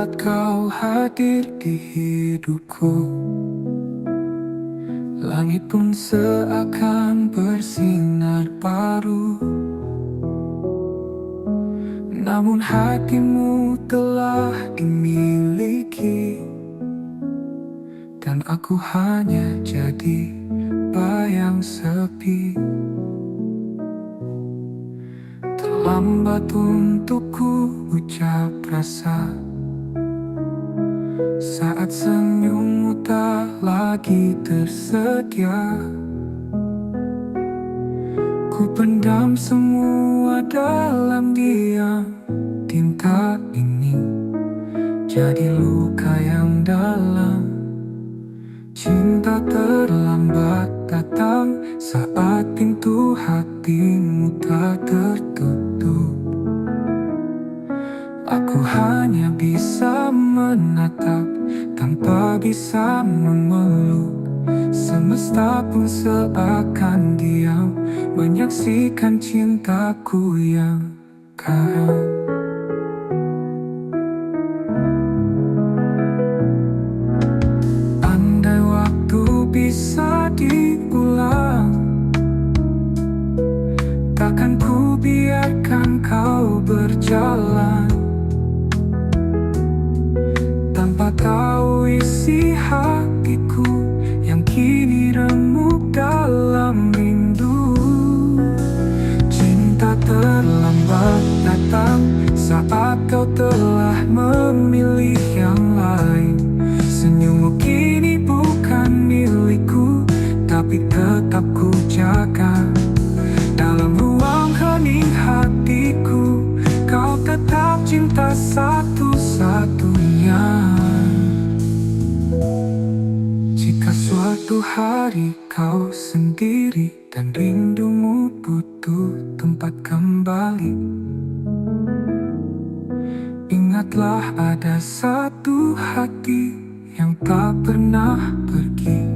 saat kau hadir di hidupku, langit pun seakan bersinar baru. Namun hatimu telah dimiliki, dan aku hanya jadi bayang sepi. Terlambat untukku ucap rasa saat senyummu tak lagi tersedia. Ku pendam semua dalam diam. Tinta ini jadi luka yang dalam. Cinta terlambat datang saat pintu hatimu tak tertutup. Aku hanya bisa menatap tanpa bisa memeluk. Semesta pun seakan diam menyaksikan cintaku yang karam. Andai waktu bisa diulang, takkan ku biarkan kau berjalan tanpa tahu isi hatiku yang kini remuk dalam rindu. Cinta terlambat datang saat kau telah memilih yang lain. Senyummu kini bukan milikku, tapi tetap ku jaga. Dalam ruang hening hatiku, kau tetap cinta satu-satunya. Jika suatu hari kau sendiri dan rindumu butuh tempat kembali, ingatlah ada satu hati yang tak pernah pergi.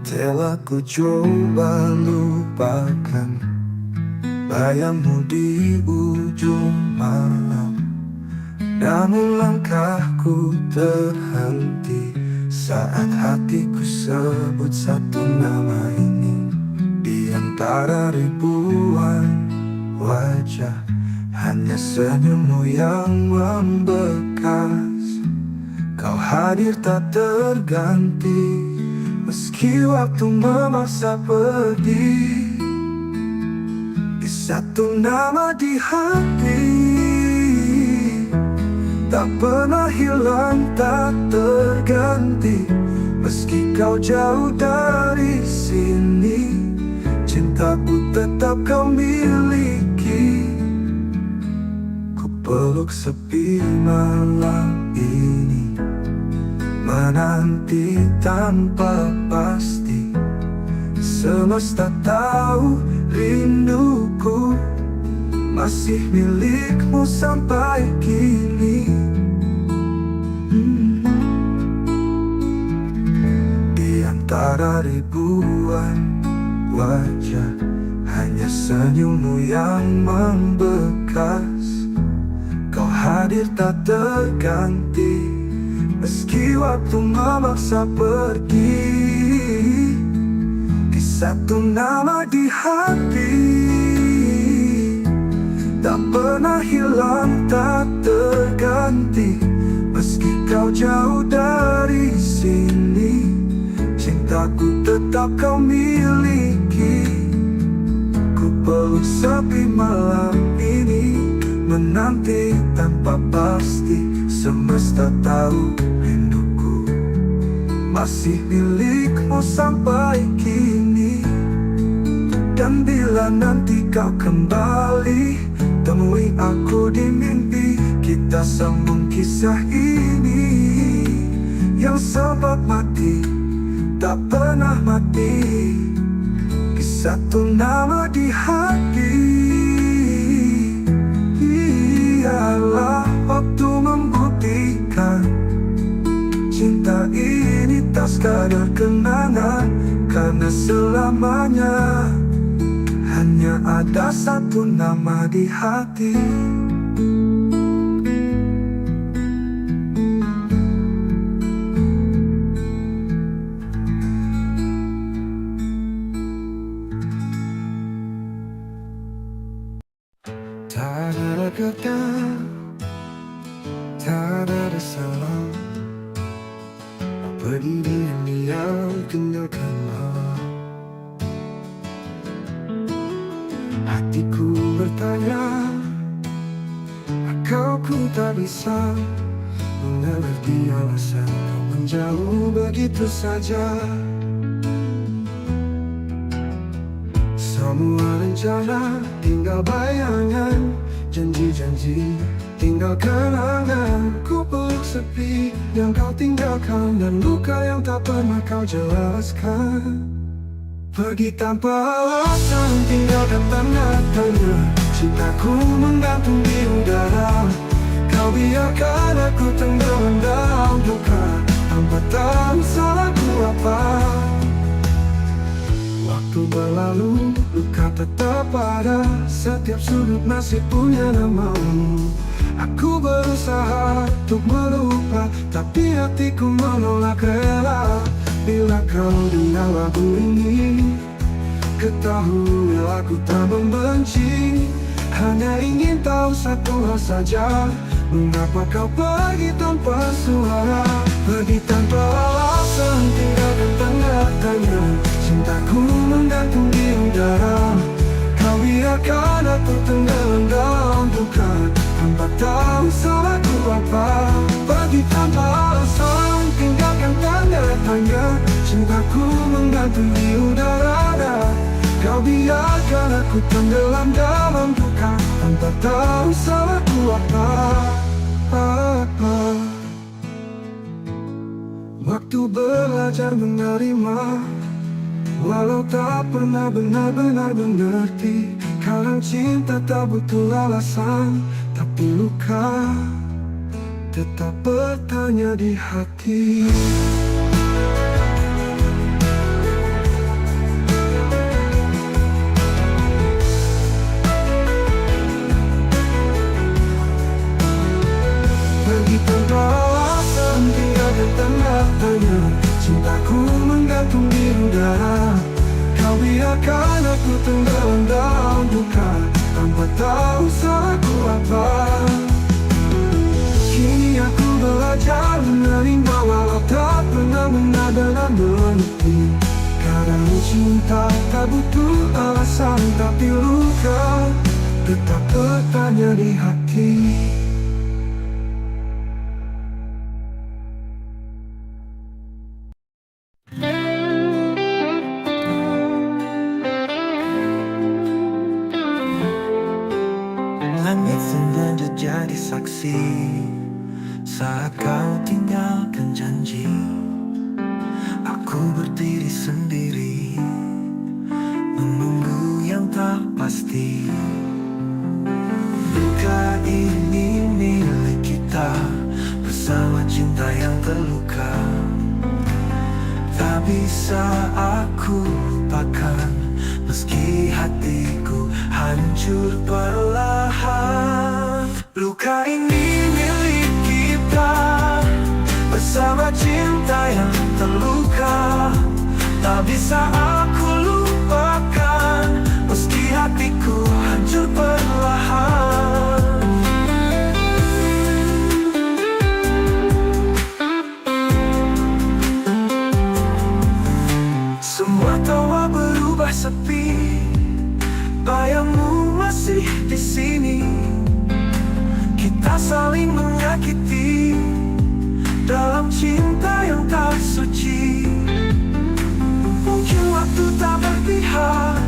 Telah ku coba lupakan bayangmu di ujung malam, namun langkahku terhenti saat hatiku sebut satu nama ini. Di antara ribuan wajah, hanya senyummu yang membekas. Kau hadir tak terganti, meski waktu memaksa pergi. Di satu nama di hati, tak pernah hilang, tak terganti. Meski kau jauh dari sini, cintaku tetap kau miliki. Ku peluk sepi malam ini, menanti tanpa pasti. Semesta tahu rinduku masih milikmu sampai kini. Di antara ribuan wajah, hanya senyummu yang membekas. Kau hadir tak terganti, meski waktu memaksa pergi. Di satu nama di hati, tak pernah hilang, tak terganti. Meski kau jauh dari sini, cintaku tetap kau miliki. Ku peluk sepi malam ini, menanti tanpa pasti. Semesta tahu rinduku masih milikmu sampai kini. Dan bila nanti kau kembali, temui aku di mimpi. Kita sambung kisah ini yang sempat mati, tak pernah mati. Di satu nama di hati, biarlah waktu membuktikan cinta ini tak sekadar kenangan, karena selamanya hanya ada satu nama di hati. Tak ada kata, tak ada salah, pergi diam-diam tinggalkanlah. Hatiku bertanya, kau ku tak bisa mengerti alasan kau menjauh begitu saja. Semua rencana tinggal bayangan, janji-janji tinggal kenangan. Ku peluk sepi yang kau tinggalkan, dan luka yang tak pernah kau jelaskan. Pergi tanpa alasan, tinggalkan tanda tanya. Cintaku menggantung di udara, kau biarkan aku tenggelam dalam duka, tanpa tahu salahku apa. Waktu berlalu, luka tetap ada, setiap sudut masih punya namamu. Aku berusaha untuk melupa, tapi hatiku menolak rela. Bila kau dengar lagu ini, ketahui aku tak membenci. Hanya ingin tahu satu hal saja, mengapa kau pergi tanpa suara. Pergi tanpa alasan, tinggalkan tanda tanya. Cintaku menggantung di udara, kau biarkan aku tenggelam dalam duka, tanpa tahu salahku apa. Pergi tanpa alasan, tinggalkan tanda tanya. Cintaku menggantung di udara, kau biarkan aku tenggelam dalam duka, tanpa tahu salahku apa. Waktu belajar menerima, walau tak pernah benar-benar mengerti. Kadang cinta tak butuh alasan, tapi luka tetap bertanya di hati. Pergi tanpa alasan, tinggalkan tanda tanya. Cintaku menggantung di udara, kau biarkan aku tenggelam dalam duka, tanpa tahu salahku apa. Kini aku belajar menerima, walau tak pernah benar-benar mengerti. Kadang cinta tak butuh alasan, tapi luka tetap bertanya di hati. Langit sengaja jadi saksi saat kau tinggalkan janji. Aku berdiri sendiri, menunggu yang tak pasti. Luka ini milik kita, bersama cinta yang terluka. Tak bisa aku lupakan, meski hatiku hancur perlahan. Luka ini milik kita, bersama cinta yang terluka. Tak bisa aku lupakan, meski hatiku hancur perlahan. Semua tawa berubah sepi, bayangmu masih di sini. Kita saling menyakiti dalam cinta yang tak suci. Mungkin waktu tak berpihak,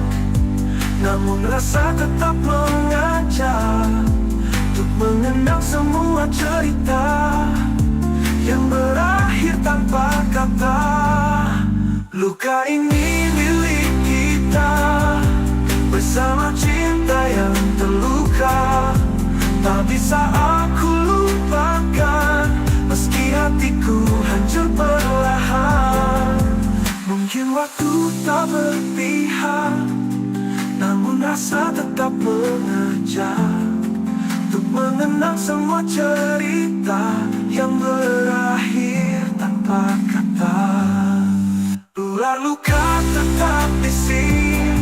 namun rasa tetap mengajak untuk mengenang semua cerita yang berakhir tanpa kata. Luka ini milik kita, bersama cinta yang terluka. Tak bisa aku lupakan, meski hatiku hancur perlahan. Mungkin waktu tak berpihak, namun rasa tetap mengajak untuk mengenang semua cerita yang berakhir tanpa kata. Ular luka tetap di sini,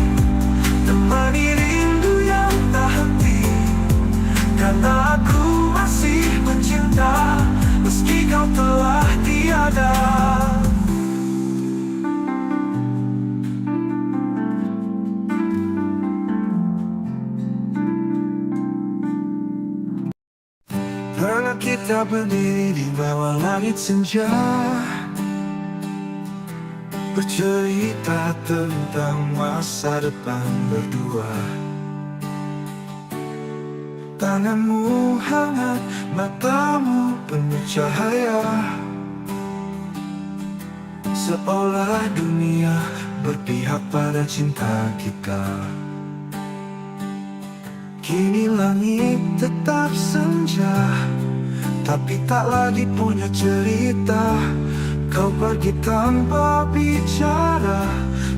temani rindu yang tak henti. Karena aku masih mencinta, meski kau telah tiada. Pernah kita berdiri di bawah langit senja, bercerita tentang masa depan berdua. Tanganmu hangat, matamu penuh cahaya, seolah dunia berpihak pada cinta kita. Kini langit tetap senja, tapi tak lagi punya cerita. Kau pergi tanpa bicara,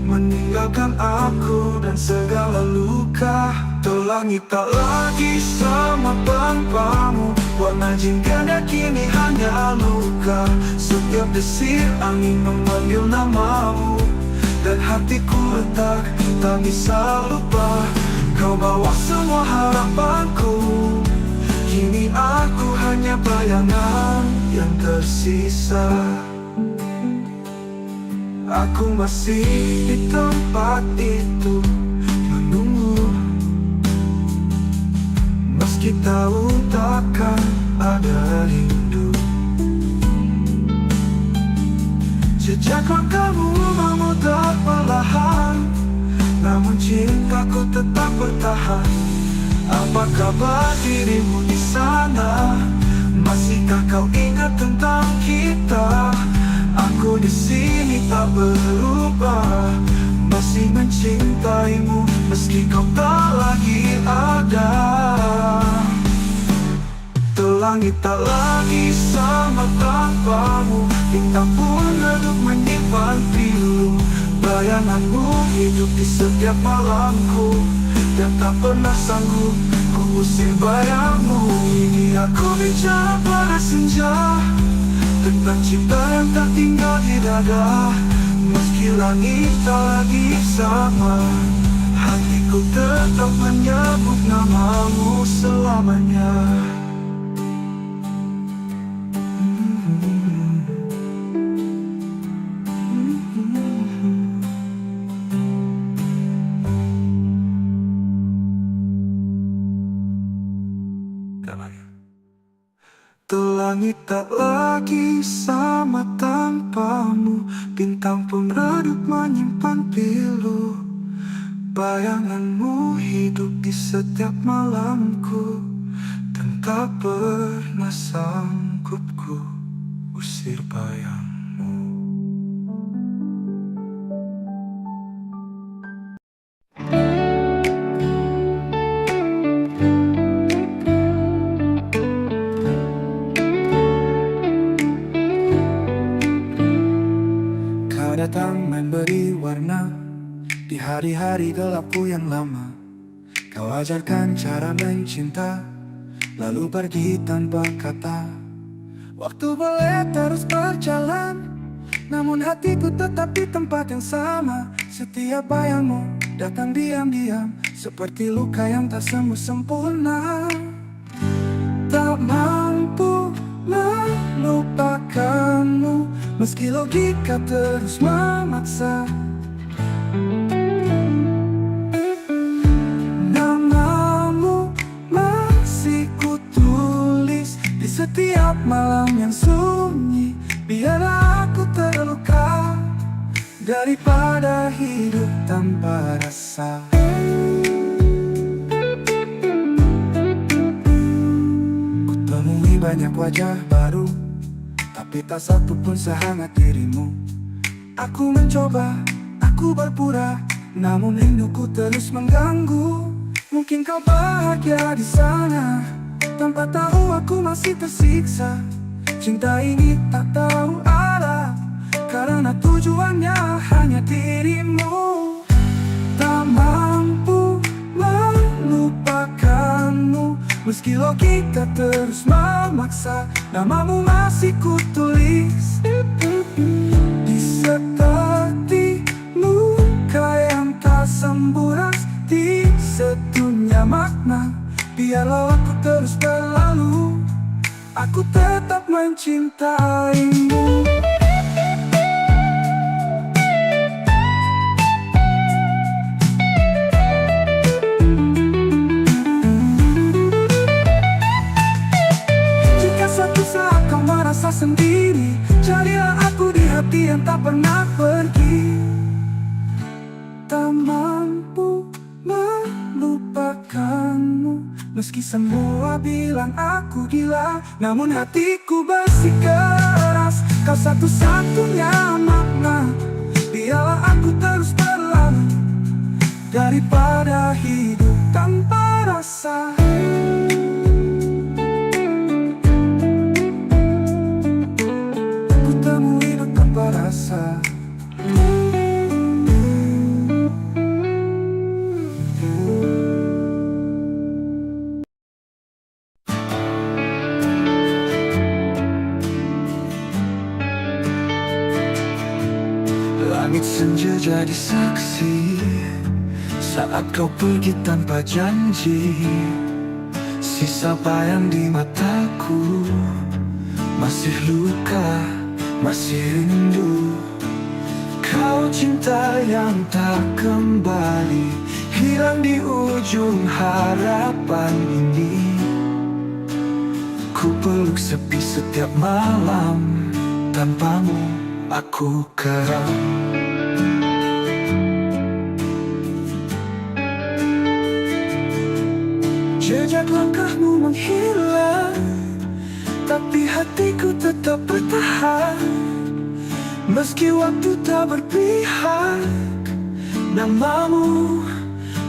meninggalkan aku dan segala luka. Tuh langit tak lagi sama tanpamu, warna jingga kini hanya luka. Setiap desir angin memanggil namamu, dan hatiku retak, tak bisa lupa. Kau bawa semua harapanku, kini aku hanya bayangan yang tersisa. Aku masih di tempat itu menunggu, meski tahu takkan ada rindu. Jejak langkahmu memutar perlahan, namun cintaku tetap bertahan. Apa kabar dirimu di sana? Masihkah kau ingat tentang kita? Aku di sini tak berubah, masih mencintaimu meski kau tak lagi ada. Tuh langit tak lagi sama tanpamu, bintang pun redup menyimpan pilu. Bayanganmu hidup di setiap malamku, dan tak pernah sanggup ku usir bayangmu. Ini aku bicara pada senja, tentang cinta yang tak tinggal di dada. Meski langit tak lagi sama, hatiku tetap menyebut namamu selamanya. Tuh langit tak lagi sama tanpamu, bintang pun redup menyimpan pilu. Bayanganmu hidup di setiap malamku, dan tak pernah sanggup ku usir bayangmu. Datang memberi warna di hari-hari gelapku yang lama. Kau ajarkan cara mencinta, lalu pergi tanpa kata. Waktu boleh terus berjalan, namun hatiku tetap di tempat yang sama. Setiap bayangmu datang diam-diam, seperti luka yang tak sembuh sempurna. Tak mampu melupakanmu, meski logika terus memaksa. Namamu masih kutulis di setiap malam yang sunyi. Biar aku terluka daripada hidup tanpa rasa. Kutemui banyak wajah baru, tapi tak satu pun sehangat dirimu. Aku mencoba, aku berpura, namun rinduku terus mengganggu. Mungkin kau bahagia di sana, Tanpa tahu aku masih tersiksa. Cinta ini tak tahu arah, karena tujuannya hanya dirimu. Tak mampu melupakanmu, meski logika terus memaksa. Namamu masih kutulis di seperti luka yang tak sembuh, di sedunia makna. Biarlah aku terus berlalu, aku tetap mencintaimu. Jika suatu saat kau merasa sendiri, carilah aku di hati yang tak pernah pergi. Tak mampu melupakanmu, meski semua bilang aku gila, namun hatiku bersikeras. Kau satu-satunya makna. Biarlah aku terus berlalu, daripada hidup tanpa rasa. Ku temui hidup tanpa rasa. Langit senja jadi saksi saat kau pergi tanpa janji. Sisa bayang di mataku, masih luka, masih rindu. Kau cinta yang tak kembali, hilang di ujung harapan ini. Ku peluk sepi setiap malam, tanpamu aku keram. Jejak langkahmu menghilang, tapi hatiku tetap bertahan. Meski waktu tak berpihak, namamu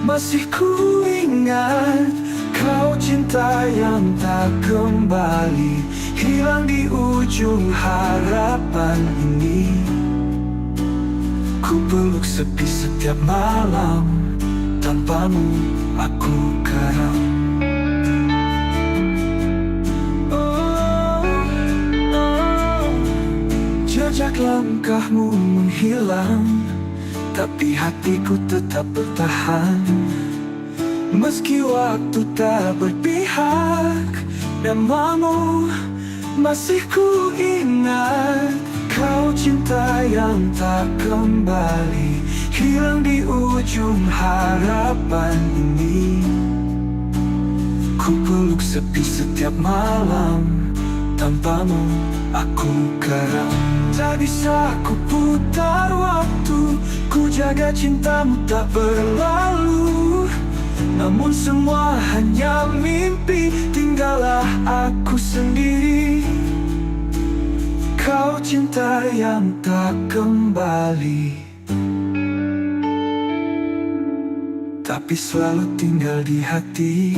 masih ku ingat. Kau cinta yang tak kembali, hilang di ujung harapan ini. Ku peluk sepi setiap malam, tanpamu aku karam. Jejak langkahmu menghilang, tapi hatiku tetap bertahan. Meski waktu tak berpihak, namamu masih ku ingat. Kau cinta yang tak kembali, hilang di ujung harapan ini. Ku peluk sepi setiap malam, tanpamu aku karam. Tak bisa ku putar waktu, ku jaga cintamu tak berlalu. Namun semua hanya mimpi, tinggallah aku sendiri. Kau cinta yang tak kembali, tapi selalu tinggal di hati.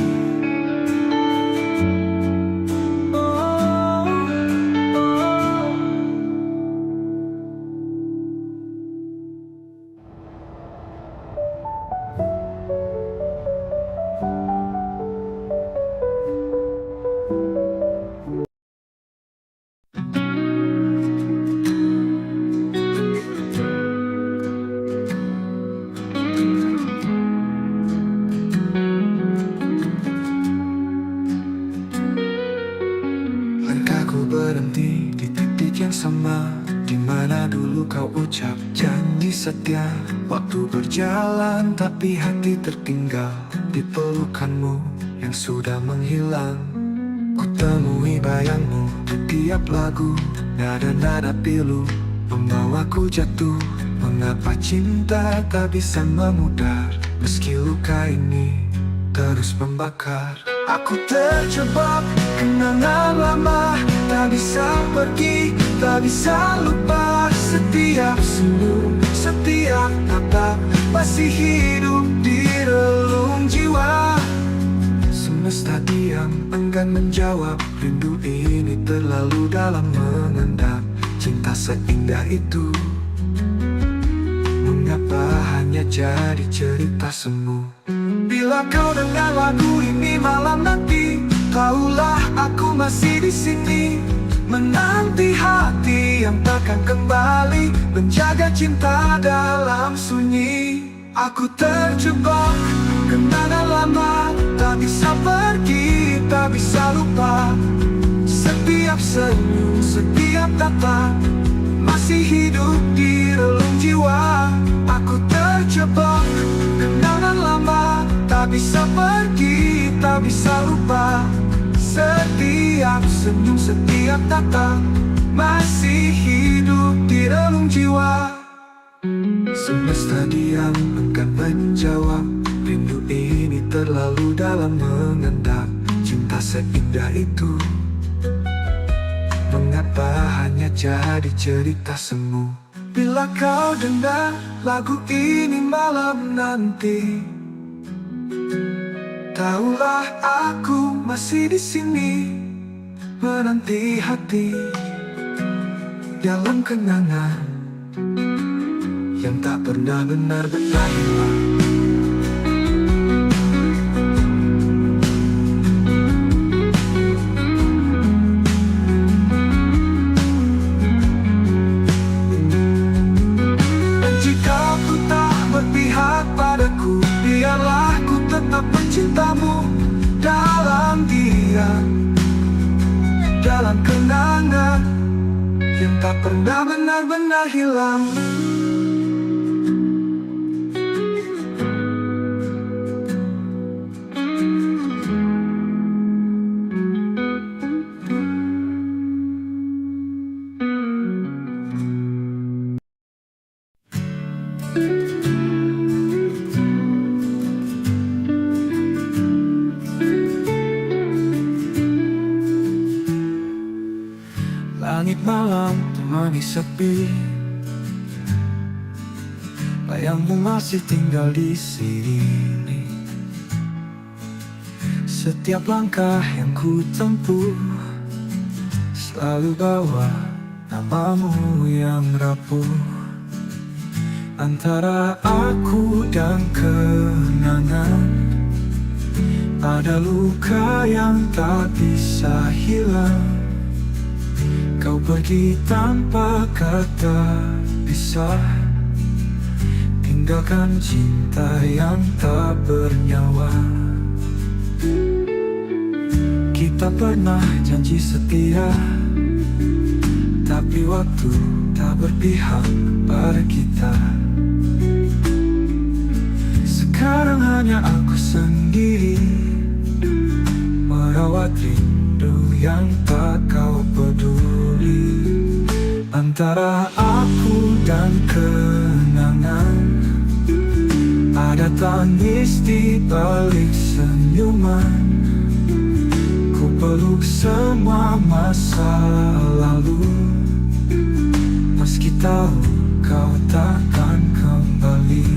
Berhenti di titik yang sama, di mana dulu kau ucap janji setia. Waktu berjalan tapi hati tertinggal di pelukanmu yang sudah menghilang. Ku temui bayangmu di tiap lagu, nada-nada pilu membawaku jatuh. Mengapa cinta tak bisa memudar, meski luka ini terus membakar. Aku terjebak kenangan lama, tak bisa pergi, tak bisa lupa. Setiap senyum, setiap tatap masih hidup di relung jiwa. Semesta diam, enggan menjawab. Rindu ini terlalu dalam mengendap. Cinta seindah itu, mengapa hanya jadi cerita semu? Bila kau dengar lagu ini malam nanti, tahulah aku masih di sini, menanti hati yang takkan kembali, menjaga cinta dalam sunyi. Aku terjebak kenangan lama, tak bisa pergi, tak bisa lupa. Setiap senyum, setiap tatap masih hidup di relung jiwa. Aku terjebak kenangan lama, tak bisa pergi, tak bisa lupa. Setiap senyum, setiap tatap masih hidup di relung jiwa. Semesta diam, enggan menjawab. Rindu ini terlalu dalam mengendap. Cinta seindah itu, mengapa hanya jadi cerita semu? Bila kau dengar lagu ini malam nanti, tahulah aku masih di sini, menanti hati dalam kenangan yang tak pernah benar-benar hilang. Dan jika ku tak berpihak padaku, biarlah ku tetap mencintamu dalam diam, dalam kenangan yang tak pernah benar-benar hilang. Langit malam temani sepi, bayangmu masih tinggal di sini. Setiap langkah yang ku tempuh selalu bawa namamu yang rapuh. Antara aku dan kenangan ada luka yang tak bisa hilang. Kau pergi tanpa kata pisah, tinggalkan cinta yang tak bernyawa. Kita pernah janji setia, tapi waktu tak berpihak pada kita. Sekarang hanya aku sendiri, merawat rindu yang tak kau peduli. Antara aku dan kenangan ada tangis di balik senyuman. Ku peluk semua masa lalu, meski tahu kau takkan kembali.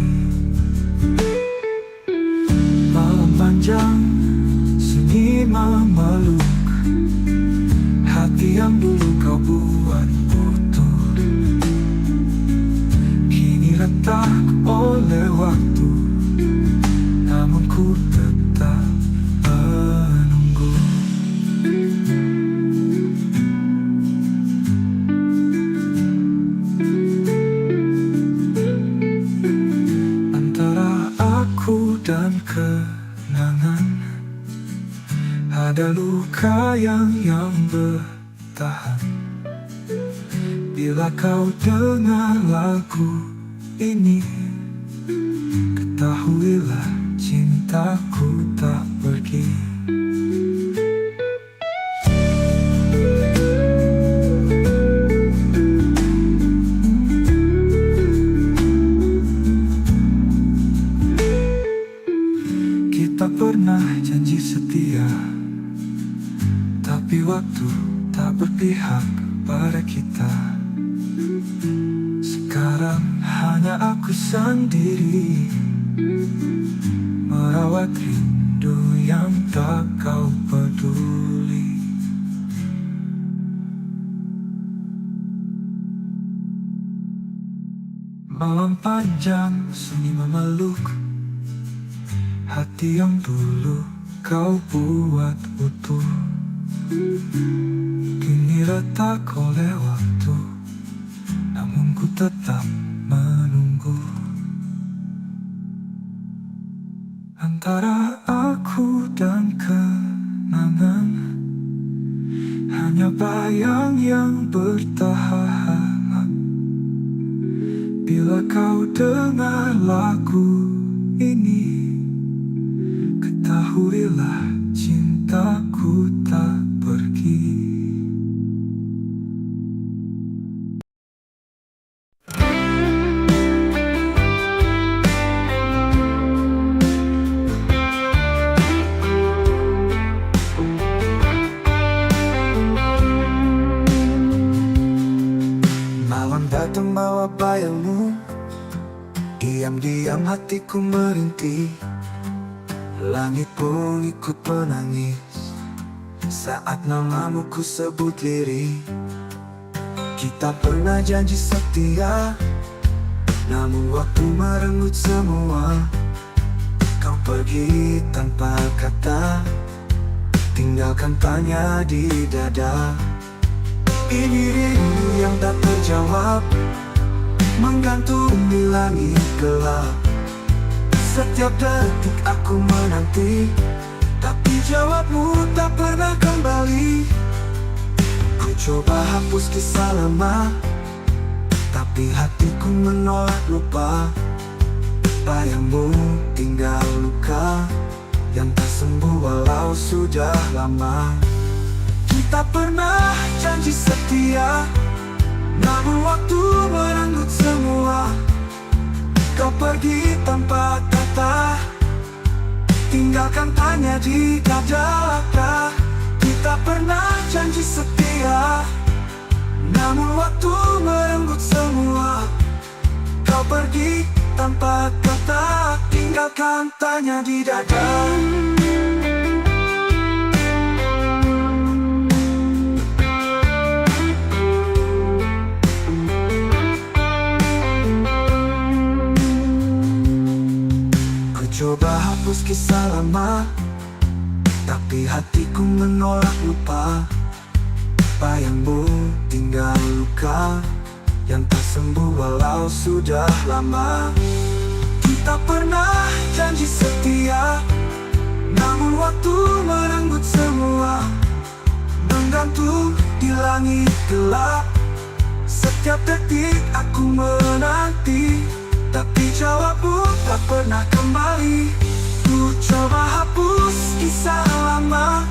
Malam panjang, sunyi memeluk hati yang dulu kau buat utuh. Kini retak oleh waktu, namun ku tetap menunggu. Antara aku dan kenangan ada luka yang bertahan. Bila kau dengar lagu ini, ketahuilah cintaku tak pergi. Kita pernah janji setia, tapi waktu tak berpihak pada kita. Sekarang hanya aku sendiri, merawat rindu rindu yang tak kau peduli. Malam panjang sunyi memeluk hati yang dulu kau buat utuh. Kini retak oleh waktu, namun ku tetap menunggu. Antara aku dan kenangan, hanya bayang yang bertahan. Bila kau dengar lagu ini, ketahuilah cintaku tak pergi. Malam datang bawa bayangmu, diam-diam hatiku merintih. Langit pun ikut menangis saat namamu ku sebut lirih. Kita pernah janji setia, namun waktu merenggut semua. Kau pergi tanpa kata, tinggalkan tanya di dada. Ini rindu yang tak terjawab, menggantung di langit gelap. Setiap detik aku menanti, tapi jawabmu tak pernah kembali. Ku coba hapus kisah lama, tapi hatiku menolak lupa. Bayangmu tinggal luka yang tak sembuh walau sudah lama. Kita pernah janji setia, namun waktu merenggut semua. Kau pergi tanpa kata, tinggalkan tanya di dada. Kita pernah janji setia, namun waktu merenggut semua. Kau pergi tanpa kata, tinggalkan tanya di dada. Coba hapus kisah lama, tapi hatiku menolak lupa. Bayangmu tinggal luka yang tak sembuh walau sudah lama. Kita pernah janji setia, namun waktu merenggut semua. Menggantung di langit gelap, setiap detik aku menanti, tapi jawabmu tak pernah kembali. Ku coba hapus kisah lama,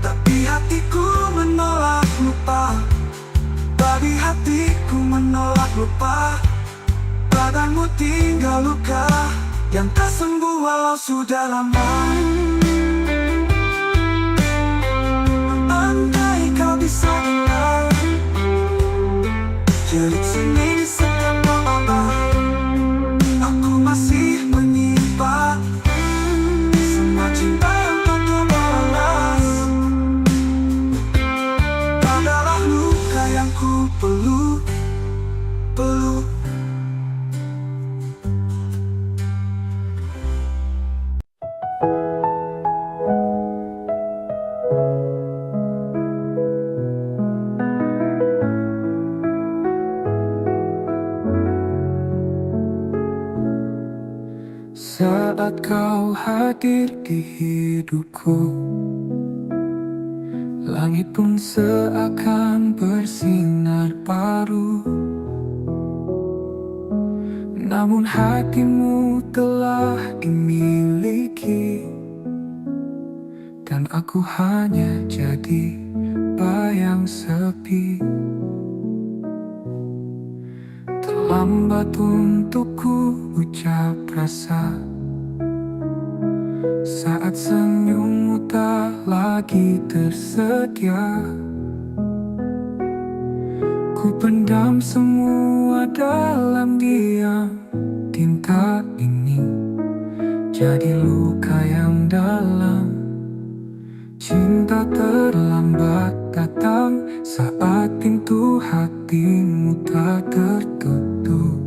tapi hatiku menolak lupa. Babi hatiku menolak lupa. Badanmu tinggal luka yang tak sembuh walau sudah lama. Andai kau bisa dengar jerit seni di setiap malam, aku masih menyimpan semua cinta yang tak terbalas. Adalah luka yang ku peluk. Saat kau hadir di hidupku, langit pun seakan bersinar baru. Namun hatimu telah dimiliki, dan aku hanya jadi bayang sepi. Terlambat untuk ku ucap rasa saat senyummu tak lagi tersedia. Ku pendam semua dalam diam. Tinta ini jadi luka yang dalam. Cinta terlambat datang saat pintu hatimu tak tertutup.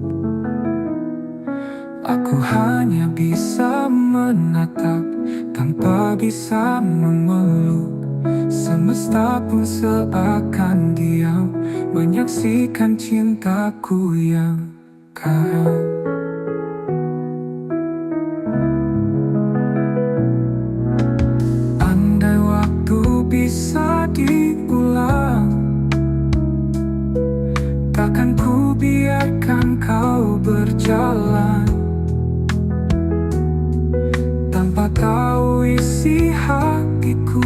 Aku hanya bisa menatap tanpa bisa memeluk. Semesta pun seakan diam menyaksikan cintaku yang karam. Andai waktu bisa diulang, takkan ku biarkan kau berjalan tanpa tahu isi hatiku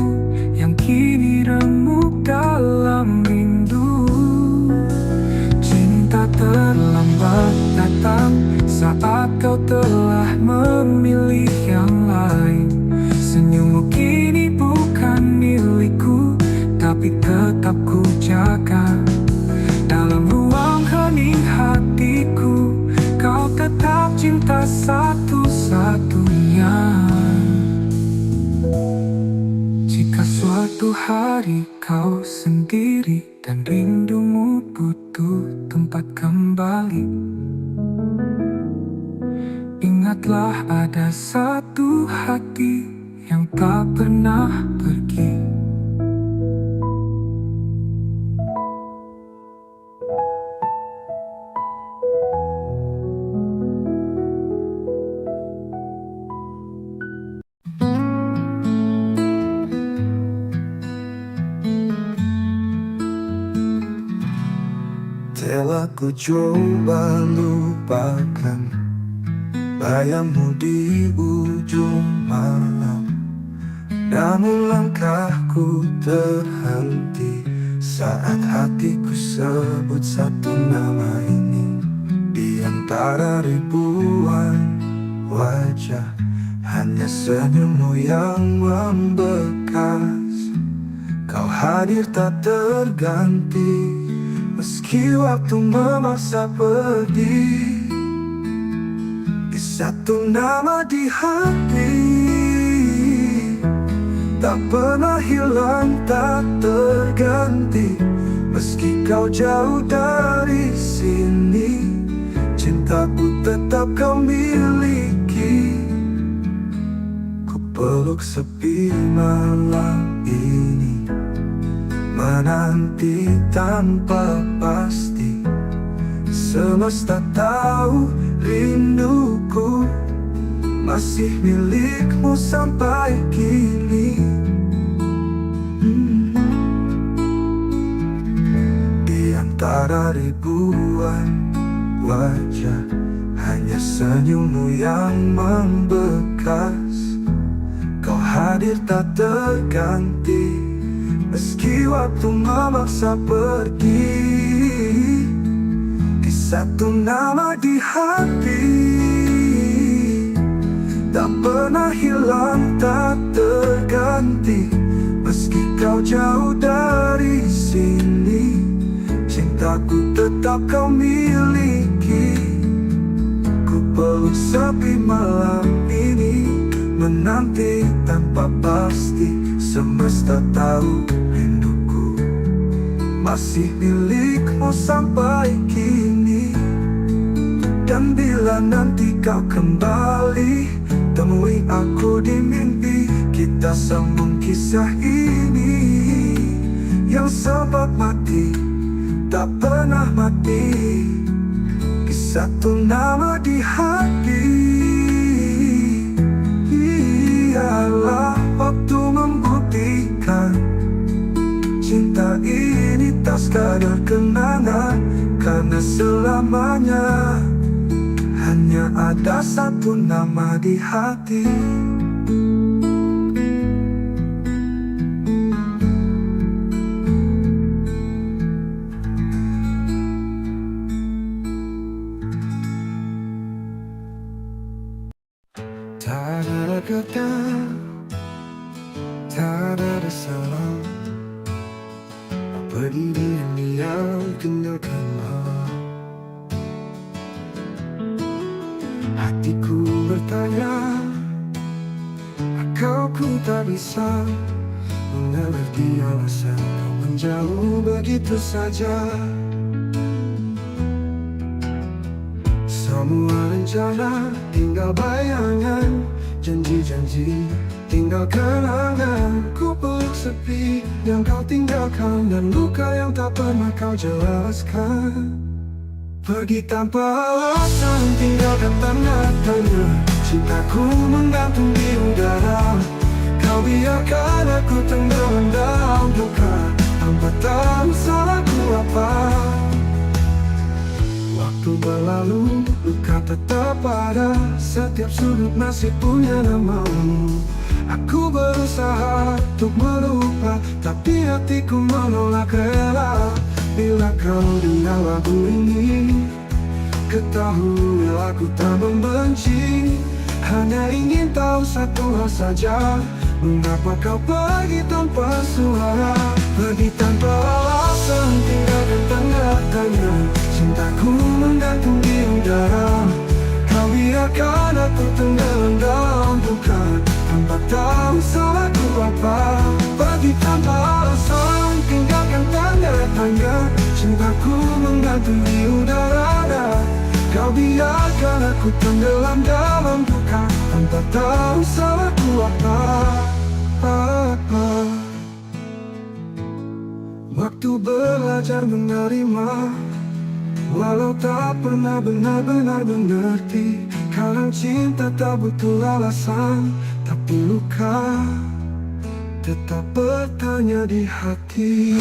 yang kini remuk dalam rindu. Cinta terlambat datang saat kau telah memilih yang lain. Senyummu kini bukan milikku, tapi tetap ku jaga. Dalam ruang hening hatiku, kau tetap cinta satu-satunya. Jika suatu hari kau sendiri dan rindumu butuh tempat kembali, ingatlah ada satu hati yang tak pernah pergi. Telah ku coba lupakan bayangmu di ujung malam, namun langkahku terhenti saat hatiku sebut satu nama ini. Di antara ribuan wajah, hanya senyummu yang membekas. Kau hadir tak terganti, meski waktu memaksa pergi. Di satu nama di hati, tak pernah hilang, tak terganti. Meski kau jauh dari sini, cintaku tetap kau miliki. Ku peluk sepi malam ini, menanti tanpa pasti. Semesta tahu rinduku masih milikmu sampai kini. Di antara ribuan wajah, hanya senyummu yang membekas. Kau hadir tak terganti, meski waktu memaksa pergi. Di satu nama di hati, tak pernah hilang, tak terganti. Meski kau jauh dari sini, cintaku tetap kau miliki. Ku peluk sepi malam ini, menanti tanpa pasti. Semesta tahu rinduku masih milikmu sampai kini. Dan bila nanti kau kembali, temui aku di mimpi. Kita sambung kisah ini yang sempat mati, tak pernah mati. Di satu nama di hati, ialah waktu membuktikan cinta ini tak sekadar kenangan. Karena selamanya hanya ada satu nama di hati. Tak ada kata, tak ada salah. Berdiri diam tinggalkanlah. Hatiku bertanya, aku tak bisa mengerti alasan kau menjauh begitu saja. Semua rencana tinggal bayangan, janji-janji tinggal kenangan. Ku peluk sepi yang kau tinggalkan, dan luka yang tak pernah kau jelaskan. Pergi tanpa alasan, tinggalkan tanda tanya. Cintaku menggantung di udara. Kau biarkan aku tenggelam dalam duka, tanpa tahu salahku apa. Waktu berlalu, luka tetap ada. Setiap sudut masih punya namamu. Aku berusaha untuk melupa, tapi hatiku menolak rela. Bila kau dengar lagu ini, ketahui aku tak membenci. Hanya ingin tahu satu hal saja, mengapa kau pergi tanpa suara? Pergi tanpa alasan, tinggalkan tanda tanya. Cintaku menggantung di udara. Kau biarkan aku tenggelam dalam duka, tanpa tahu salahku apa. Pergi tanpa alasan, tinggalkan tanda tanya. Cintaku menggantung di udara. Kau biarkan aku tenggelam dalam duka, tanpa tahu salahku apa. Waktu belajar menerima, walau tak pernah benar-benar mengerti. Kadang cinta tak butuh alasan, tapi luka tetap bertanya di hati.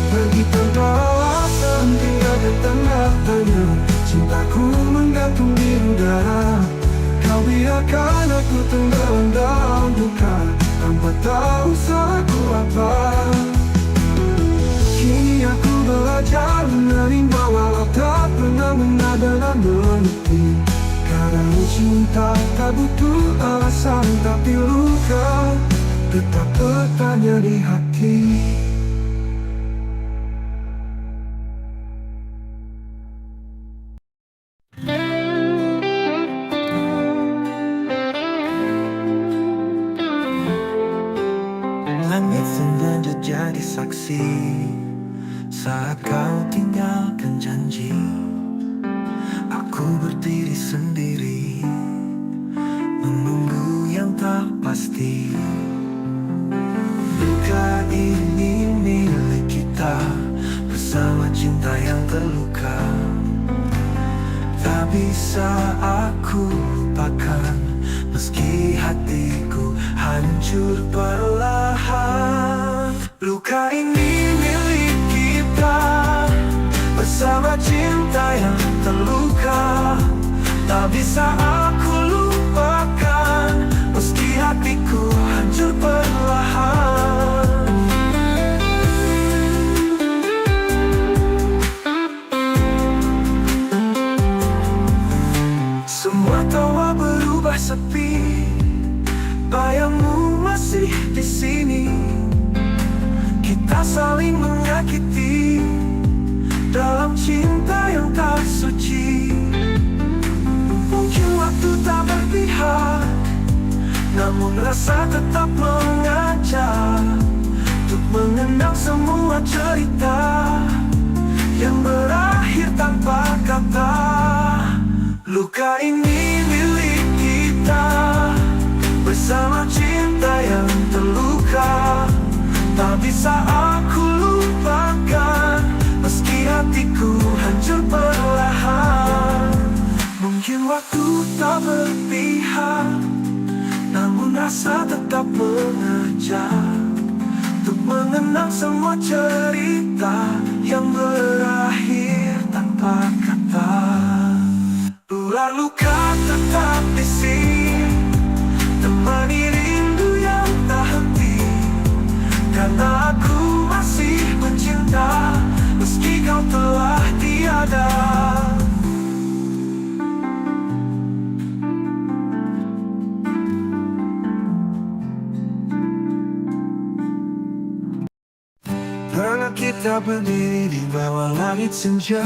Pergi tanpa alasan, tinggalkan tanda tanya. Cintaku menggantung di udara. Kau biarkan aku tenggelam dalam duka, tanpa tahu salahku apa. Kini aku belajar menerima, walau tak pernah benar-benar mengerti. Kadang cinta tak butuh alasan, tapi luka tetap bertanya di hati. Langit sengaja jadi saksi saat kau tinggalkan janji. Aku berdiri sendiri, menunggu yang tak pasti. Luka ini milik kita, bersama cinta yang terluka. Tak bisa aku lupakan, meski hatiku hancur perlahan. Luka ini milik kita, bersama cinta yang terluka. Tak bisa aku lupakan, meski hatiku hancur perlahan. Semua tawa berubah sepi, bayangmu masih di sini. Kita saling menyakiti dalam cinta yang tak suci. Mungkin waktu tak berpihak, namun rasa tetap mengajak untuk mengenang semua cerita yang berakhir tanpa kata. Luka ini milik kita, bersama cinta yang terluka. Tak bisa aku lupakan, meski hatiku hancur perlahan. Mungkin waktu tak berpihak, namun rasa tetap mengajak untuk mengenang semua cerita yang berakhir tanpa kata. Ular luka tetap di sini, temani rindu yang tak henti. Karena aku masih mencinta, meski kau telah tiada. Kita berdiri di bawah langit senja,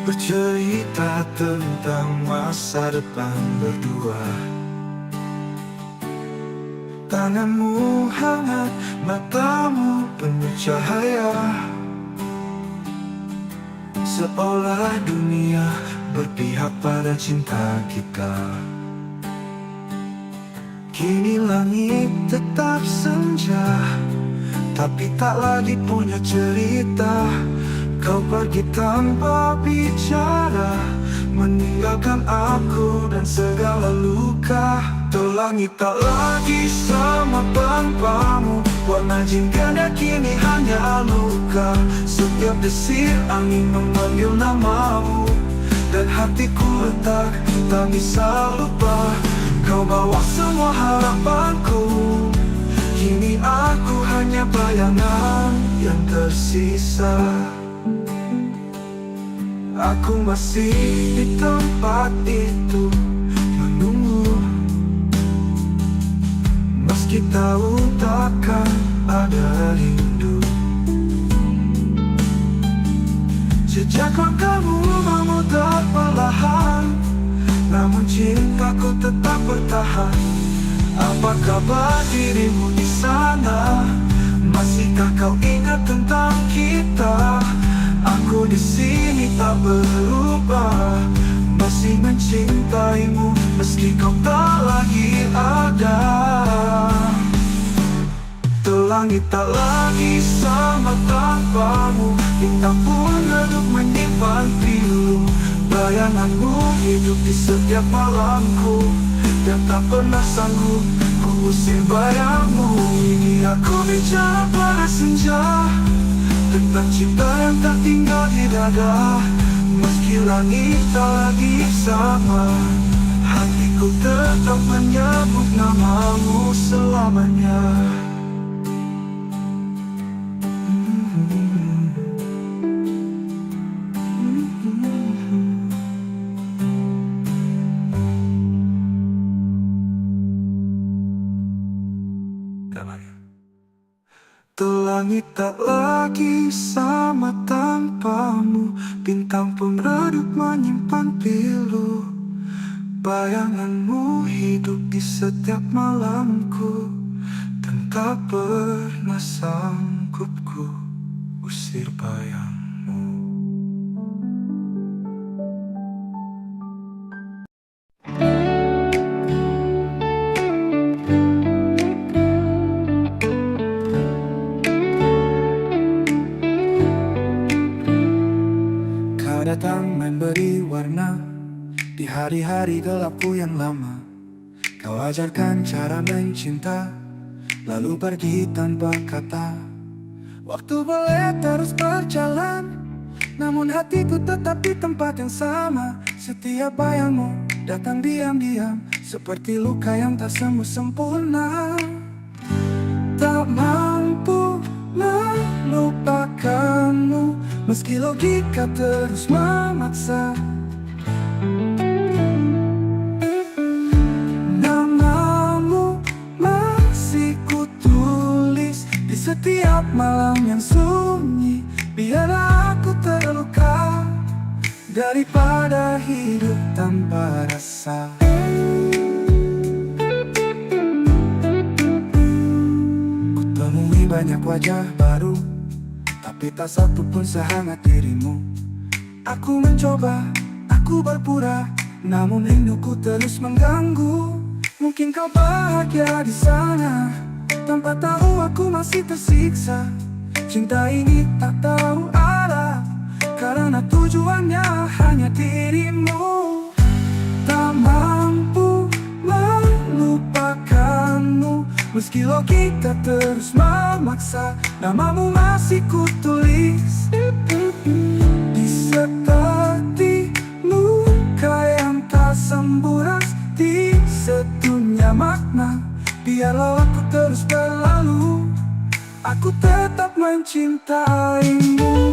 bercerita tentang masa depan berdua. Tanganmu hangat, matamu penuh cahaya, seolah dunia berpihak pada cinta kita. Kini langit tetap senja, tapi tak lagi punya cerita. Kau pergi tanpa bicara, meninggalkan aku dan segala luka. Tuh langit tak lagi sama tanpamu, warna jingga kini hanya luka. Setiap desir angin memanggil namamu, dan hatiku retak, tak bisa lupa. Kau bawa semua harapanku, kini aku hanya bayangan yang tersisa. Aku masih di tempat itu menunggu, meski tahu takkan ada rindu. Jejak langkahmu memudar perlahan, namun cintaku tetap bertahan. Apa kabar dirimu di sana? Masihkah kau ingat tentang kita? Aku di sini tak berubah, masih mencintaimu meski kau tak lagi ada. Tuh langit tak lagi sama tanpamu, bintang pun redup menyimpan pilu. Bayanganmu hidup di setiap malamku, dan tak pernah sanggup ku usir bayangmu. Ini aku bicara pada senja, tentang cinta yang tak tinggal di dada. Meski langit tak lagi sama, hatiku tetap menyebut namamu selamanya. Tuh langit tak lagi sama tanpamu, bintang pun redup menyimpan pilu. Bayanganmu hidup di setiap malamku, dan tak pernah sanggup ku usir bayangmu. Datang memberi warna di hari-hari gelapku yang lama. Kau ajarkan cara mencinta, lalu pergi tanpa kata. Waktu boleh terus berjalan, namun hatiku tetap di tempat yang sama. Setiap bayangmu datang diam-diam, seperti luka yang tak sembuh sempurna. Tak mampu melupakanmu, meski logika terus memaksa. Namamu masih kutulis di setiap malam yang sunyi. Biar aku terluka daripada hidup tanpa rasa. Kutemui banyak wajah baru, tapi tak satu pun sehangat dirimu. Aku mencoba, aku berpura, namun rinduku terus mengganggu. Mungkin kau bahagia di sana, tanpa tahu aku masih tersiksa. Cinta ini tak tahu arah, karena tujuannya hanya dirimu. Tak mampu melupakanmu, meski logika terus memaksa. Namamu masih kutulis di seperti luka yang tak sembuh, di sedunia makna. Biarlah aku terus berlalu, aku tetap mencintaimu.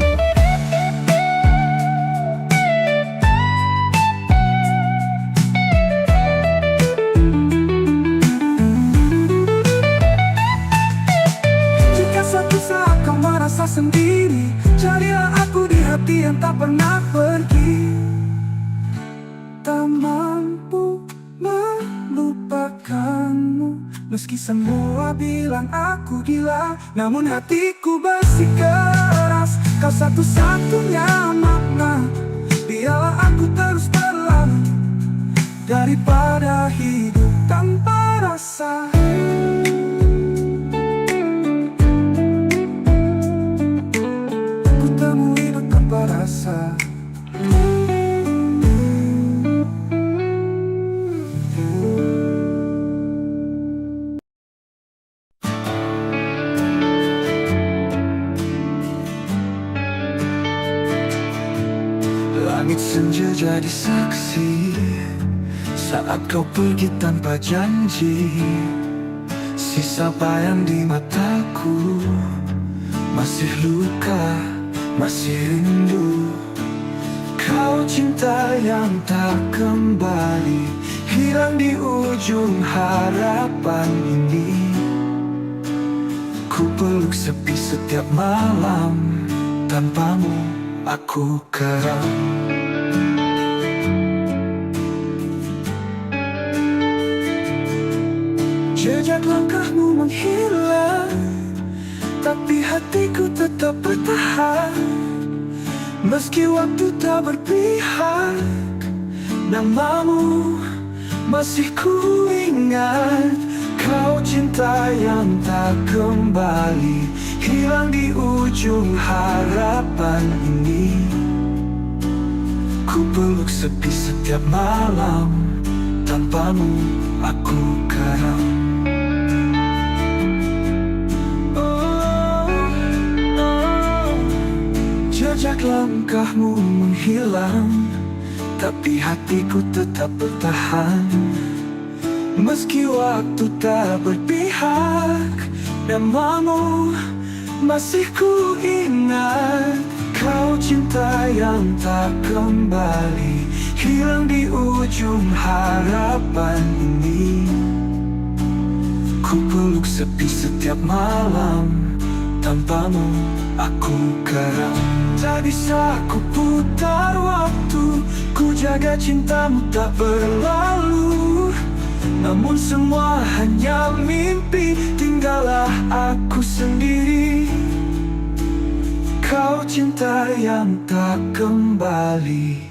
Semua bilang aku gila, namun hatiku bersikeras. Kau satu-satunya makna. Biarlah aku terus terlalu daripada hidup tanpa rasa. Ku temui hidup tanpa rasa. Langit senja jadi saksi saat kau pergi tanpa janji. Sisa bayang di mataku, masih luka, masih rindu. Kau cinta yang tak kembali, hilang di ujung harapan ini. Ku peluk sepi setiap malam, tanpamu aku karam. Jejak langkahmu menghilang, tapi hatiku tetap bertahan. Meski waktu tak berpihak, namamu masih ku ingat. Kau cinta yang tak kembali, hilang di ujung harapan ini. Ku peluk sepi setiap malam, tanpamu aku karam. Jejak langkahmu menghilang, tapi hatiku tetap bertahan. Meski waktu tak berpihak, namamu masih ku ingat. Kau cinta yang tak kembali, hilang di ujung harapan ini. Ku peluk sepi setiap malam, tanpamu aku karam. Tak bisa ku putar waktu, ku jaga cintamu tak berlalu. Namun semua hanya mimpi, tinggallah aku sendiri. Kau cinta yang tak kembali,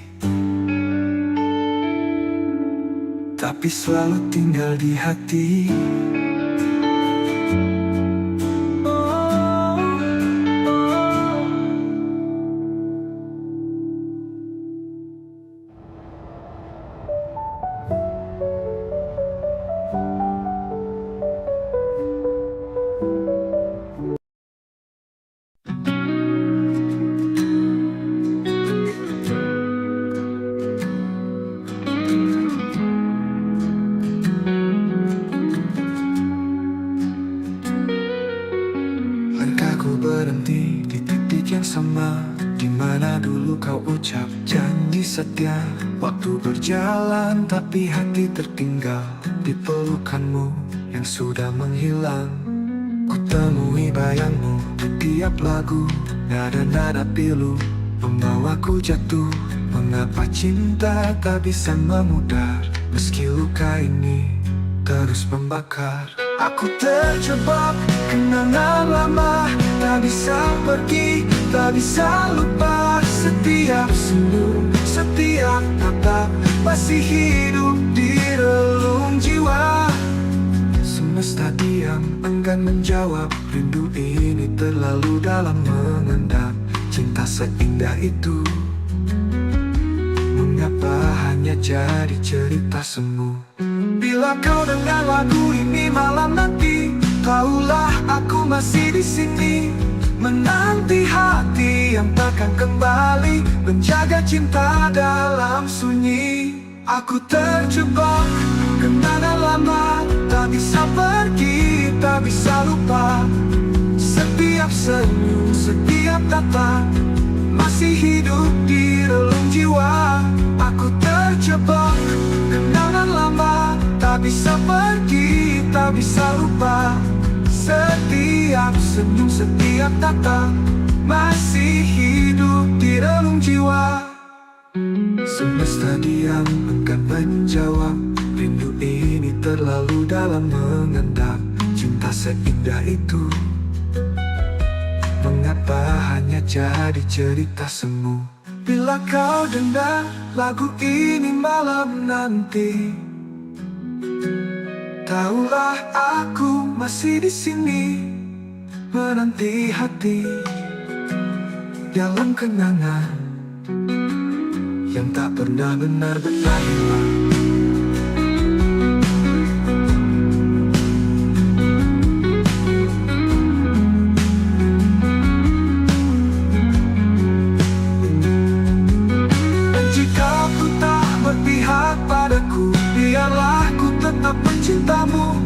tapi selalu tinggal di hati. Berhenti di titik yang sama, di mana dulu kau ucap janji setia. Waktu berjalan tapi hati tertinggal di pelukanmu yang sudah menghilang. Ku temui bayangmu di tiap lagu, nada-nada pilu membawaku jatuh. Mengapa cinta tak bisa memudar, meski luka ini terus membakar. Aku terjebak kenangan lama, tak bisa pergi, tak bisa lupa. Setiap senyum, setiap tatap masih hidup di relung jiwa. Semesta diam, enggan menjawab. Rindu ini terlalu dalam mengendap. Cinta seindah itu, mengapa hanya jadi cerita semu? Bila kau dengar lagu ini malam nanti, tahulah aku masih di sini, menanti hati yang takkan kembali, menjaga cinta dalam sunyi. Aku terjebak kenangan lama, tak bisa pergi, tak bisa lupa. Setiap senyum, setiap tatap masih hidup di relung jiwa. Aku terjebak kenangan lama, tak bisa pergi, tak bisa lupa. Setiap senyum, setiap tatap masih hidup di relung jiwa. Semesta diam, enggan menjawab. Rindu ini terlalu dalam mengendap. cinta seindah itu? Mengapa hanya jadi cerita semu? Bila kau dengar lagu ini malam nanti, tahulah aku masih di sini menanti hati dalam kenangan yang tak pernah benar-benar hilang. Dan jika ku tak berpihak padaku, biarlah ku tetap mencintamu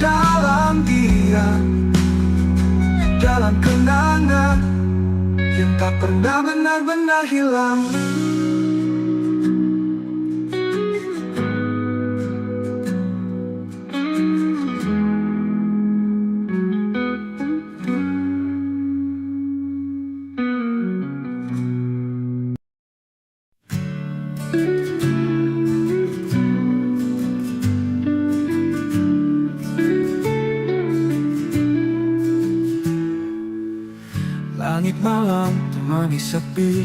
dalam diam, dalam kenangan yang tak pernah benar-benar hilang. Langit malam temani sepi,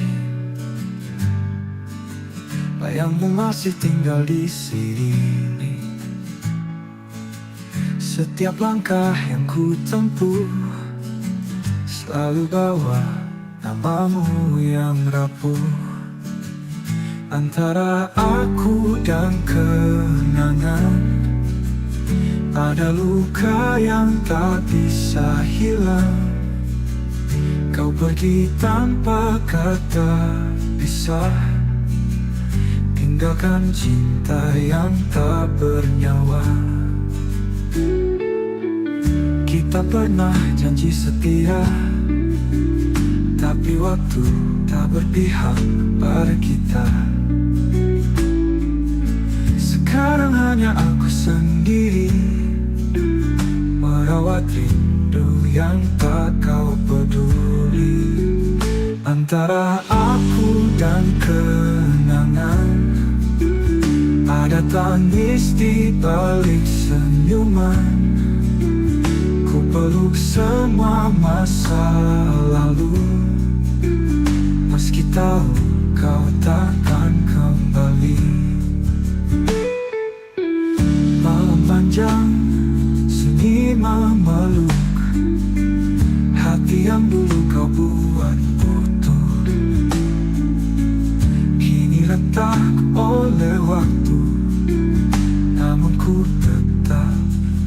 bayangmu masih tinggal di sini. Setiap langkah yang ku tempuh selalu bawa namamu yang rapuh. Antara aku dan kenangan ada luka yang tak bisa hilang. Kau pergi tanpa kata pisah, tinggalkan cinta yang tak bernyawa. Kita pernah janji setia, tapi waktu tak berpihak pada kita. Sekarang hanya aku sendiri merawat rindu yang tak kau peduli. Antara aku dan kenangan ada tangis di balik senyuman. Ku peluk semua masa lalu, meski tahu kau takkan kembali. Malam panjang sunyi memeluk hati yang dulu kau buat utuh, kini retak oleh waktu, namun ku tetap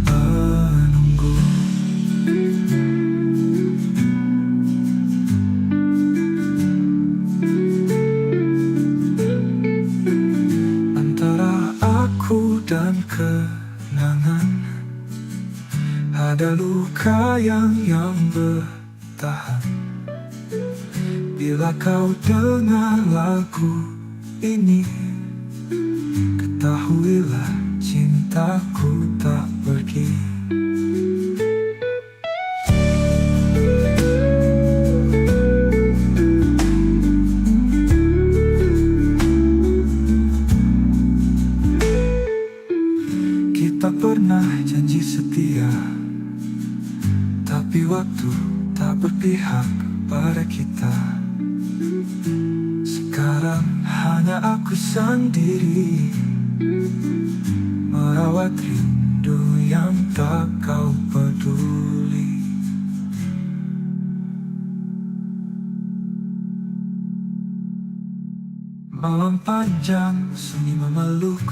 menunggu. Antara aku dan kenangan ada luka yang bertahan. Bila kau dengar lagu ini, ketahuilah cintaku tak pergi. Kita pernah janji setia, tapi waktu tak berpihak pada kita. Sekarang hanya aku sendiri merawat rindu yang tak kau peduli. Malam panjang sunyi memeluk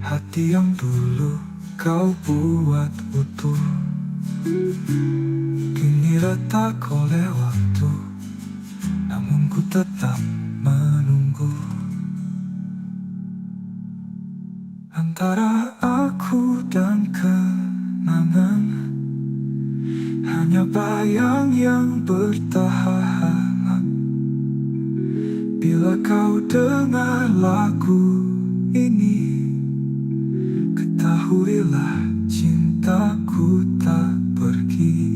hati yang dulu kau buat utuh, kini retak oleh waktu, namun ku tetap menunggu. Antara aku dan kenangan hanya bayang yang bertahan. Bila kau dengar lagu ini, ketahuilah cintaku tak pergi.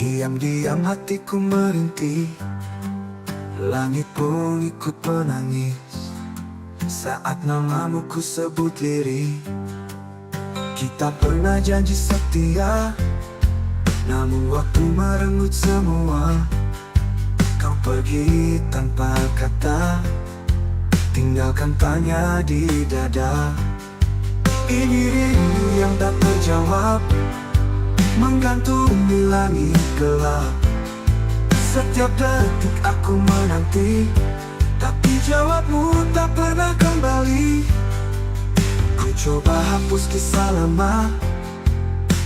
Diam-diam hatiku merintih, langit pun ikut menangis saat namamu ku sebut lirih. Kita pernah janji setia, namun waktu merenggut semua. Kau pergi tanpa kata, tinggalkan tanya di dada. Ini rindu yang tak terjawab, menggantung di langit gelap. Setiap detik aku menanti, tapi jawabmu tak pernah kembali. Ku coba hapus kisah lama,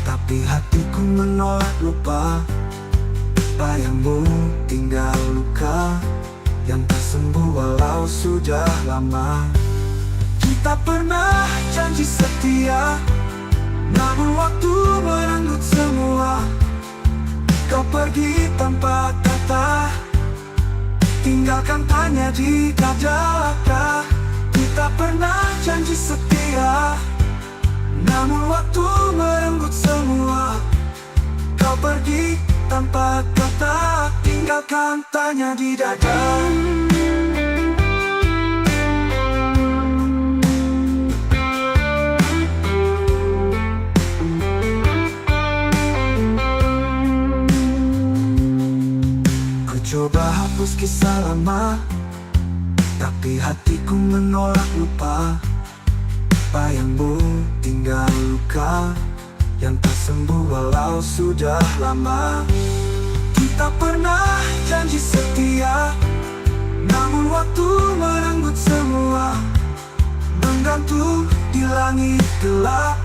tapi hatiku menolak lupa. Bayangmu tinggal luka yang tak sembuh walau sudah lama. Kita pernah janji setia, namun waktu merenggut semua. Kau pergi tanpa kata, tinggalkan tanya di dada. Kita pernah janji setia, namun waktu merenggut semua. Kau pergi tanpa kata, tinggalkan tanya di dada. Coba hapus kisah lama, tapi hatiku menolak lupa. Bayangmu tinggal luka yang tak sembuh walau sudah lama. Kita pernah janji setia, namun waktu merenggut semua. Menggantung di langit gelap,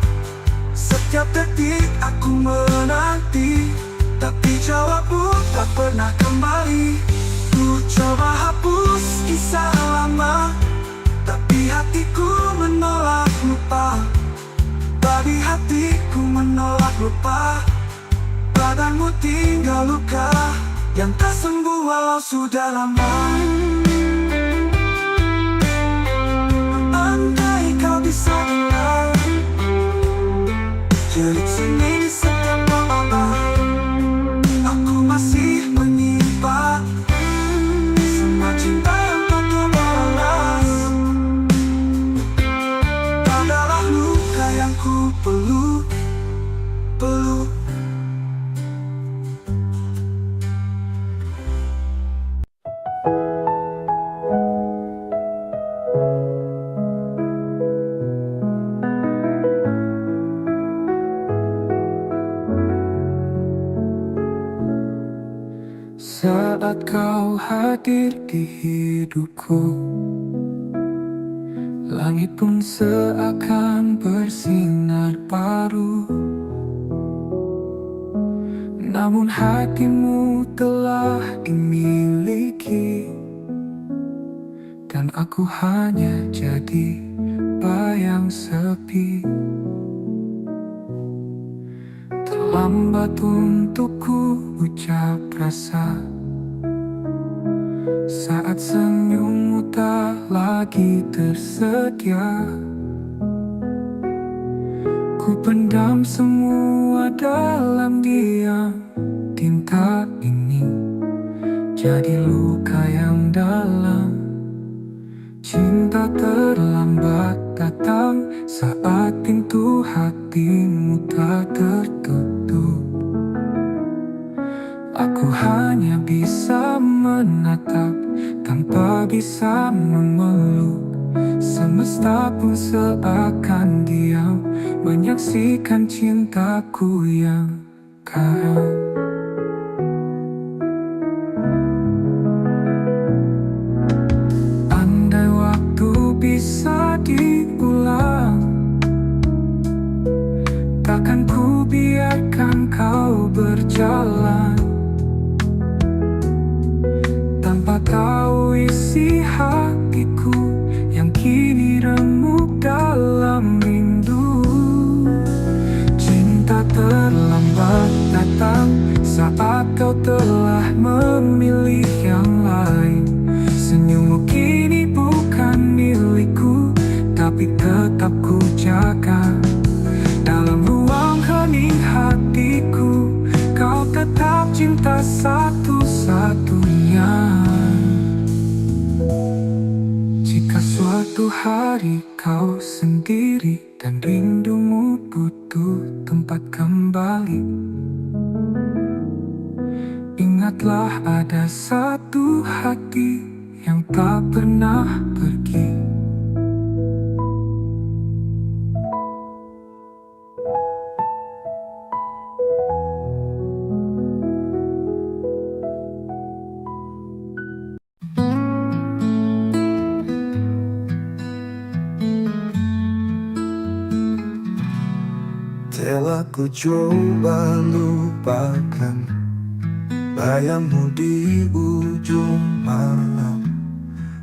setiap detik aku menanti, tapi jawabmu tak pernah kembali. Ku coba hapus kisah lama, tapi hatiku menolak lupa. Babi hatiku menolak lupa. Badanmu tinggal luka yang tak sembuh walau sudah lama. Andai kau bisa dengar jerit seni di setiap malam, aku masih menyimpan semua cinta yang tak terbalas. Adalah luka yang ku peluk. Saat kau hadir di hidupku, langit pun seakan bersinar baru. Namun hatimu telah dimiliki, dan aku hanya jadi bayang sepi. Terlambat untukku ucap rasa saat senyummu tak lagi tersedia. Ku pendam semua dalam diam. Tinta ini jadi luka yang dalam. Cinta terlambat datang saat pintu hatimu tak tertutup. Aku hanya bisa menatap tanpa bisa memeluk. Semesta pun seakan diam menyaksikan cintaku yang karam. Andai waktu bisa diulang, takkan ku biarkan kau berjalan tanpa tahu isi hatiku yang kini remuk dalam rindu. Cinta terlambat datang saat kau telah memilih yang lain. Senyummu kini bukan milikku, tapi tetap ku jaga. Dalam ruang hening hatiku, kau tetap cinta satu-satunya. Jika suatu hari kau sendiri dan rindumu butuh tempat kembali, ingatlah ada satu hati yang tak pernah pergi. Telah ku coba lupakan bayangmu di ujung malam,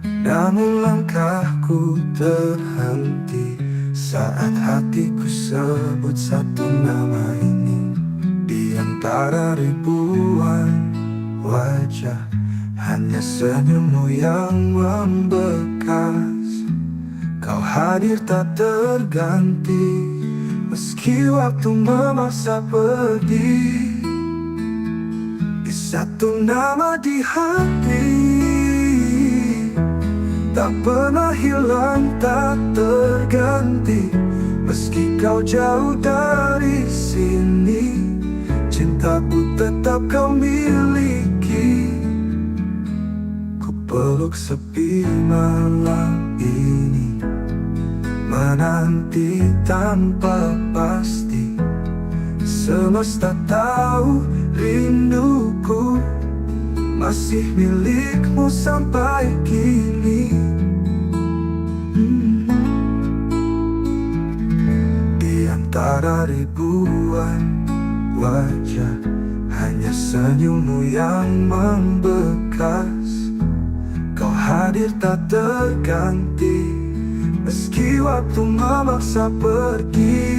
namun langkahku terhenti saat hatiku sebut satu nama ini. Di antara ribuan wajah, hanya senyummu yang membekas. Kau hadir tak terganti, meski waktu memaksa pergi. Di satu nama di hati, tak pernah hilang, tak terganti. Meski kau jauh dari sini, cintaku tetap kau miliki. Ku peluk sepi malam ini, menanti tanpa pasti. Semesta tahu rinduku masih milikmu sampai kini. Di antara ribuan wajah, hanya senyummu yang membekas. Kau hadir tak terganti, meski waktu memaksa pergi.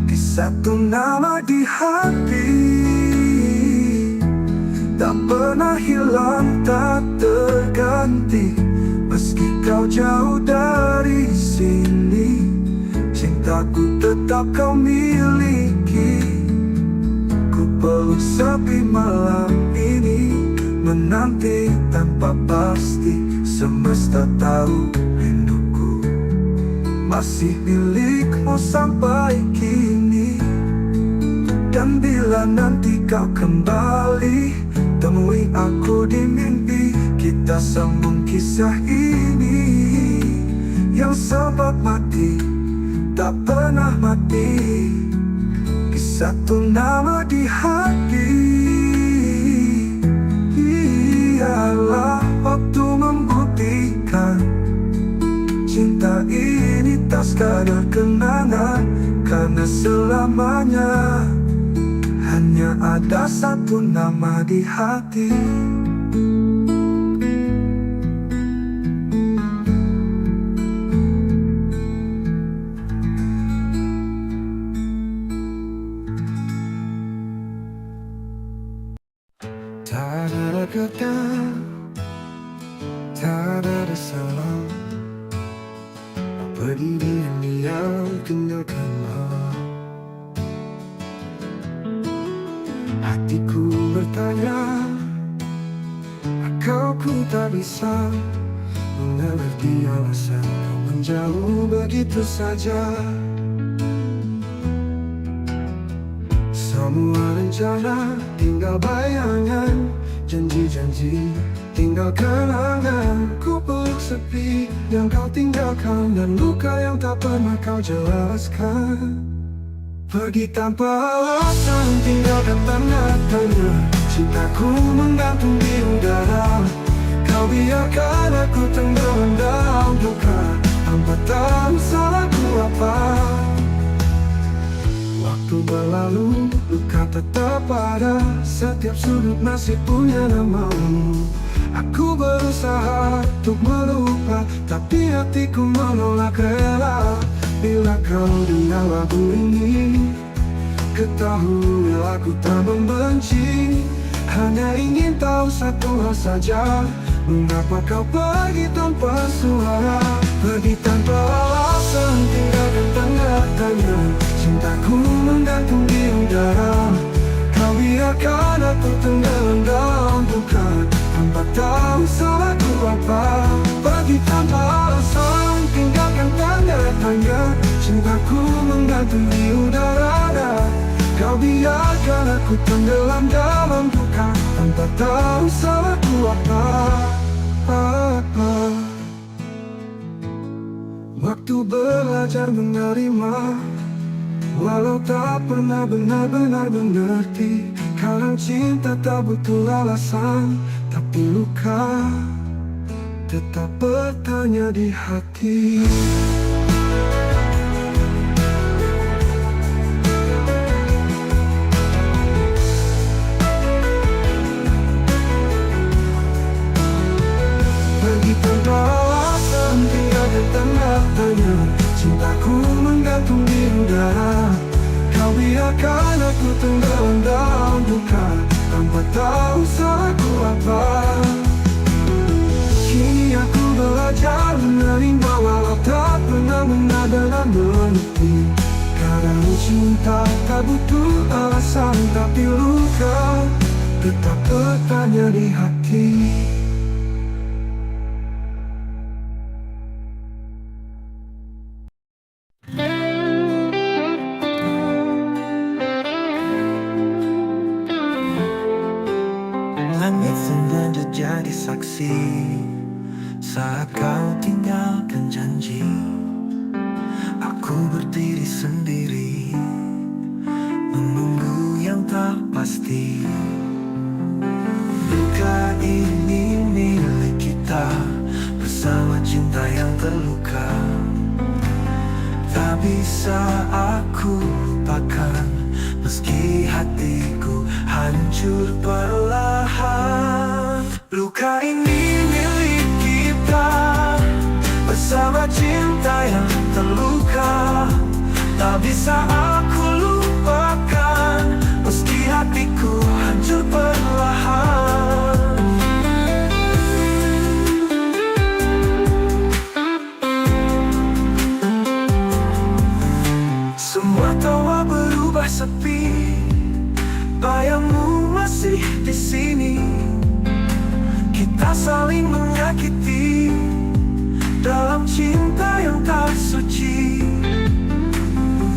Di satu nama di hati, tak pernah hilang, tak terganti. Meski kau jauh dari sini, cintaku tetap kau miliki. Ku peluk sepi malam ini, menanti tanpa pasti. Semesta tahu rinduku masih milikmu sampai kini. Dan bila nanti kau kembali, temui aku di mimpi. Kita sambung kisah ini yang sempat mati, tak pernah mati. Di satu nama di hati, ialah waktu membuktikan cinta ini tak sekadar kenangan. Karena selamanya hanya ada satu nama di hati. Tak ada kata, tak ada salah, pergi diam-diam tinggalkanlah. Hatiku bertanya, kau ku tak bisa mengerti alasan kau menjauh begitu saja. Semua rencana tinggal bayangan, janji-janji tinggal kenangan. Ku peluk sepi yang kau tinggalkan, dan luka yang tak pernah kau jelaskan. Pergi tanpa alasan, tinggalkan tanda tanya. Cintaku menggantung di udara, kau biarkan aku tenggelam dalam duka tanpa tahu salahku apa. Waktu berlalu, luka tetap ada, setiap sudut masih punya namamu. Aku berusaha untuk melupa, tapi hatiku menolak rela. Bila kau dengar lagu ini, ketahui aku tak membenci. Hanya ingin tahu satu hal saja, mengapa kau pergi tanpa suara. Pergi tanpa alasan, tinggalkan tanda tanya. Cintaku menggantung di udara, kau biar biarkan aku tenggelam dalam duka tanpa tahu salahku apa. Pergi tanpa alasan, tinggalkan tanda tanya. Cintaku menggantung di udara. Kau biarkan aku tenggelam dalam duka tanpa tahu salahku apa. Waktu belajar menerima, walau tak pernah benar-benar mengerti. Kadang cinta tak butuh alasan, tapi luka tetap bertanya di hati. Pergi tanpa alasan, tiada tanda tanya. Cintaku menggantung di udara. Kau biarkan aku tenggelam dalam duka tanpa tahu salahku apa. Kini aku belajar menerima, walau tak pernah benar-benar mengerti. Kadang cinta tak butuh alasan, tapi luka tetap bertanya di hati. Langit sengaja jadi saksi saat kau tinggalkan janji. Aku berdiri sendiri menunggu yang tak pasti. Luka ini milik kita bersama cinta yang terluka. Tak bisa aku lupakan meski hatiku hancur perlahan. Luka ini milik kita bersama cinta yang terluka. Tak bisa aku lupakan meski hatiku hancur perlahan. Semua tawa berubah sepi, bayangmu masih di sini. Kita saling menyakiti dalam cinta yang tak suci.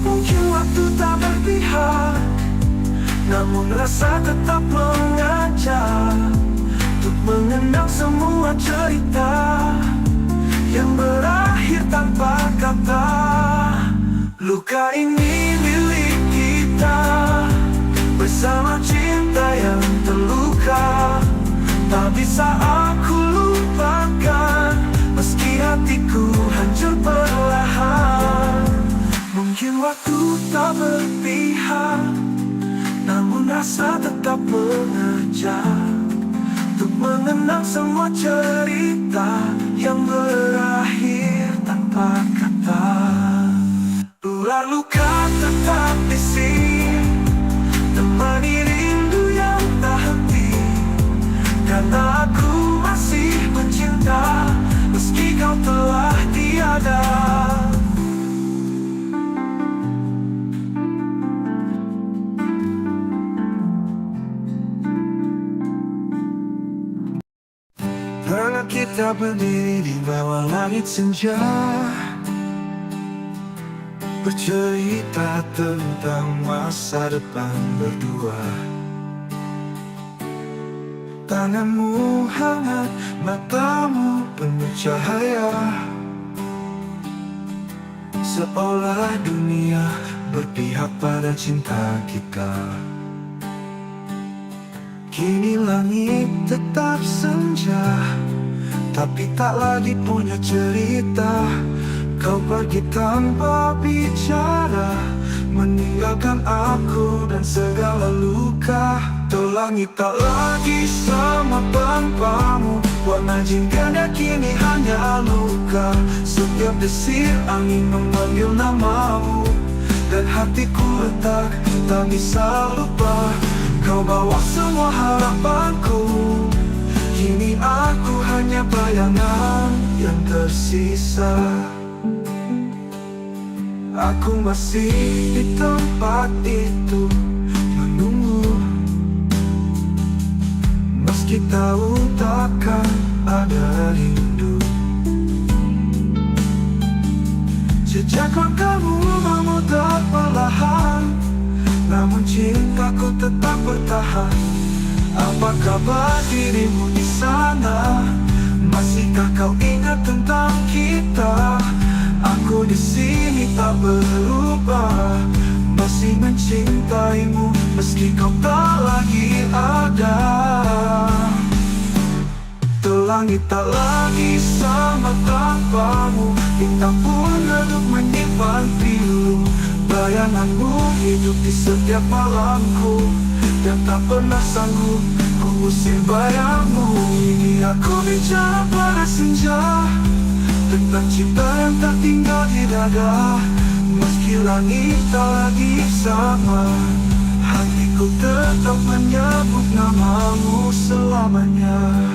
Mungkin waktu tak berpihak, namun rasa tetap mengajak untuk mengenang semua cerita yang berakhir tanpa kata. Luka ini milik kita bersama cinta yang terluka. Tak bisa aku lupakan meski hatiku hancur perlahan. Mungkin waktu tak berpihak, namun rasa tetap mengajak untuk mengenang semua cerita yang berakhir tanpa kata. Ular luka tetap bisi, temani rindu yang tak henti. Karena aku masih mencinta meski kau telah tiada. Pernah kita berdiri di bawah langit senja, bercerita tentang masa depan berdua. Tanganmu hangat, matamu penuh cahaya, seolah dunia berpihak pada cinta kita. Kini langit tetap senja, tapi tak lagi punya cerita. Kau pergi tanpa bicara, meninggalkan aku dan segala luka. Tuh langit tak lagi sama tanpamu, warna jingkanya kini hanya luka. Setiap desir angin memanggil namamu, dan hatiku retak, tak bisa lupa. Kau bawa semua harapanku, kini aku hanya bayangan yang tersisa. Aku masih di tempat itu, menunggu meski tahu takkan ada rindu. Jejak langkahmu memudar perlahan, namun cintaku tetap bertahan. Apa kabar dirimu di sana? Masihkah kau ingat tentang kita? Aku di sini tak berubah, masih mencintaimu meski kau tak lagi ada. Langit tak lagi sama tanpamu, bintang pun redup menyimpan pilu. Bayanganmu hidup di setiap malamku, dan tak pernah sanggup ku usir bayangmu. Ini aku bicara pada senja, tentang cinta yang tak tinggal di dada. Meski langit tak lagi sama, hatiku tetap menyebut namamu selamanya.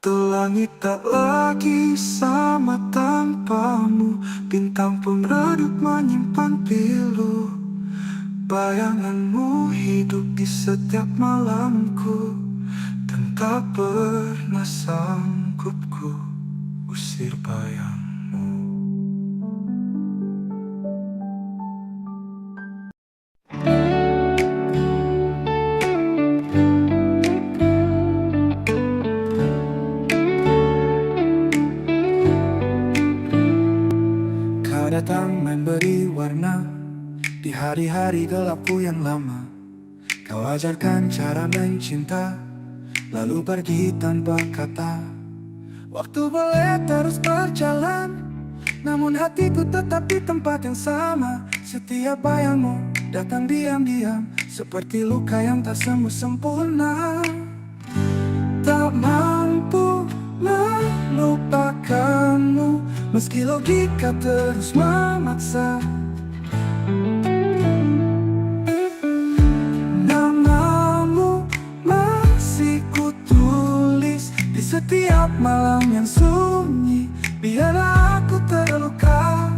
Langit tak lagi sama tanpamu, bintang pun redup menyimpan pilu. Bayanganmu hidup di setiap malamku, dan tak pernah sanggup ku usir bayangmu. Datang memberi warna di hari-hari gelapku yang lama. Kau ajarkan cara mencinta, lalu pergi tanpa kata. Waktu boleh terus berjalan, namun hatiku tetap di tempat yang sama. Setiap bayangmu datang diam-diam, seperti luka yang tak sembuh sempurna. Tak mampu melupakanmu, meski logika terus memaksa. Namamu masih kutulis di setiap malam yang sunyi. Biarlah aku terluka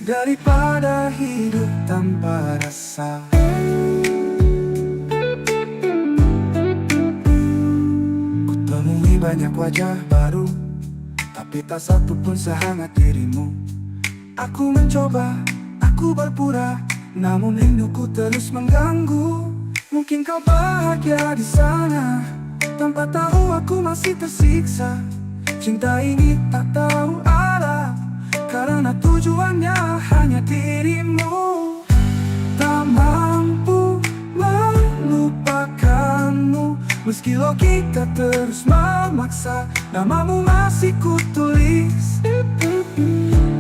daripada hidup tanpa rasa. Kutemui banyak wajah baru, tapi tak satu pun sehangat dirimu. Aku mencoba, aku berpura, namun rinduku terus mengganggu. Mungkin kau bahagia di sana, tanpa tahu aku masih tersiksa. Cinta ini tak tahu arah, karena tujuannya hanya dirimu. Tak mampu melupakanmu, meski logika terus memaksa. Namamu masih kutulis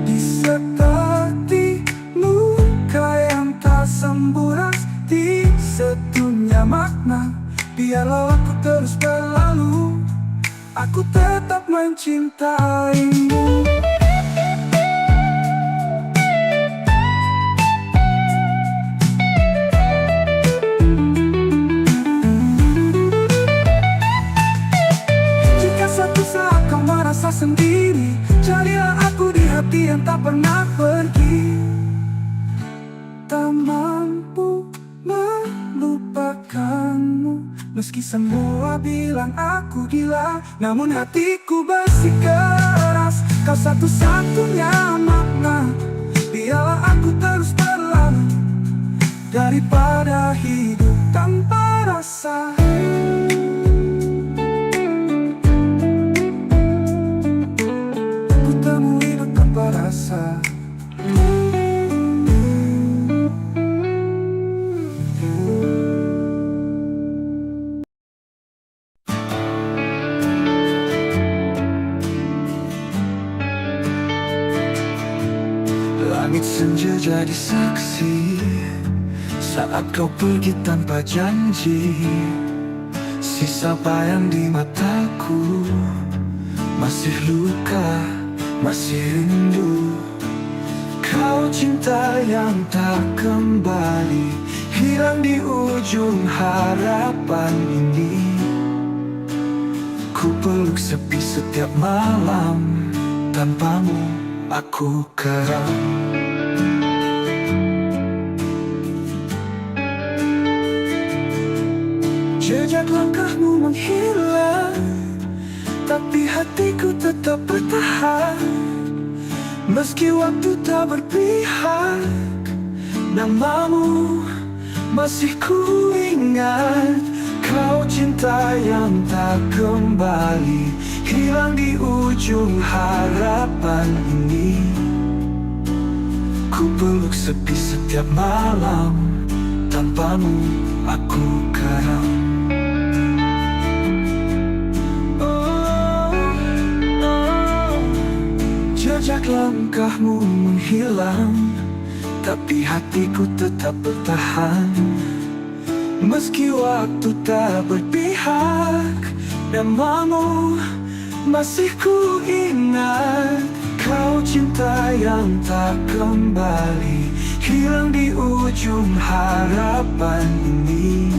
di seperti luka yang tak sembuh, di sedunia makna. Biarlah aku terus berlalu, aku tetap mencintaimu. Sendiri, jadilah aku di hati yang tak pernah pergi. Tak mampu melupakanmu, meski semua bilang aku gila, namun hatiku bersikeras. Kau satu-satunya makna, biarlah aku terus berlalu daripada hidup tanpa rasa. Rasa. Langit senja jadi saksi saat kau pergi tanpa janji. Sisa bayang di mataku, masih luka, masih rindu. Kau cinta yang tak kembali, hilang di ujung harapan ini. Ku peluk sepi setiap malam, tanpamu aku karam. Jejak langkahmu menghilang, tapi hatiku tetap bertahan. Meski waktu tak berpihak, namamu masih ku ingat. Kau cinta yang tak kembali, hilang di ujung harapan ini. Ku peluk sepi setiap malam, tanpamu aku karam. Jejak langkahmu menghilang, tapi hatiku tetap bertahan. Meski waktu tak berpihak, namamu masih ku ingat. Kau cinta yang tak kembali, hilang di ujung harapan ini.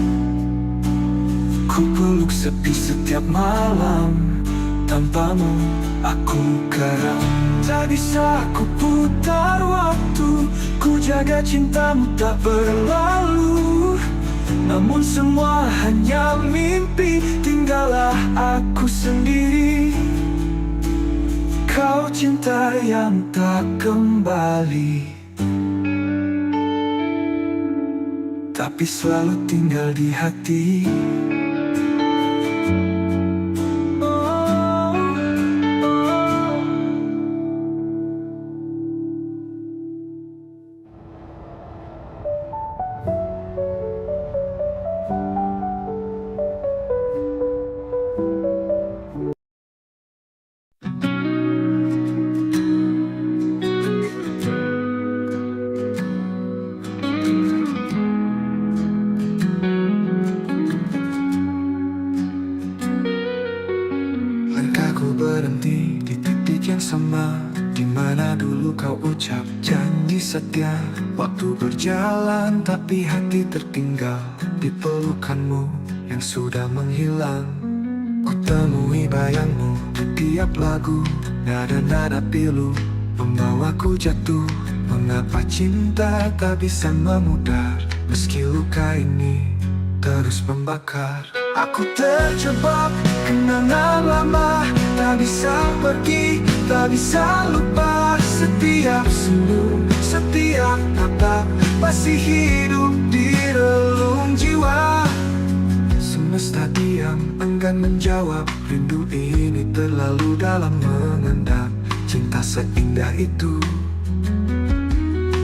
Ku peluk sepi setiap malam, tanpamu aku karam. Tak bisa ku putar waktu, ku jaga cintamu tak berlalu. Namun semua hanya mimpi, tinggallah aku sendiri. Kau cinta yang tak kembali, tapi selalu tinggal di hati. Berhenti di titik yang sama, di mana dulu kau ucap janji setia. Waktu berjalan tapi hati tertinggal di pelukanmu yang sudah menghilang. Ku temui bayangmu di tiap lagu, nada-nada pilu membawaku jatuh. Mengapa cinta tak bisa memudar, meski luka ini terus membakar. Aku terjebak kenangan lama, tak bisa pergi, tak bisa lupa. Setiap senyum, setiap tatap masih hidup di relung jiwa. Semesta diam, enggan menjawab. Rindu ini terlalu dalam mengendap. Cinta seindah itu,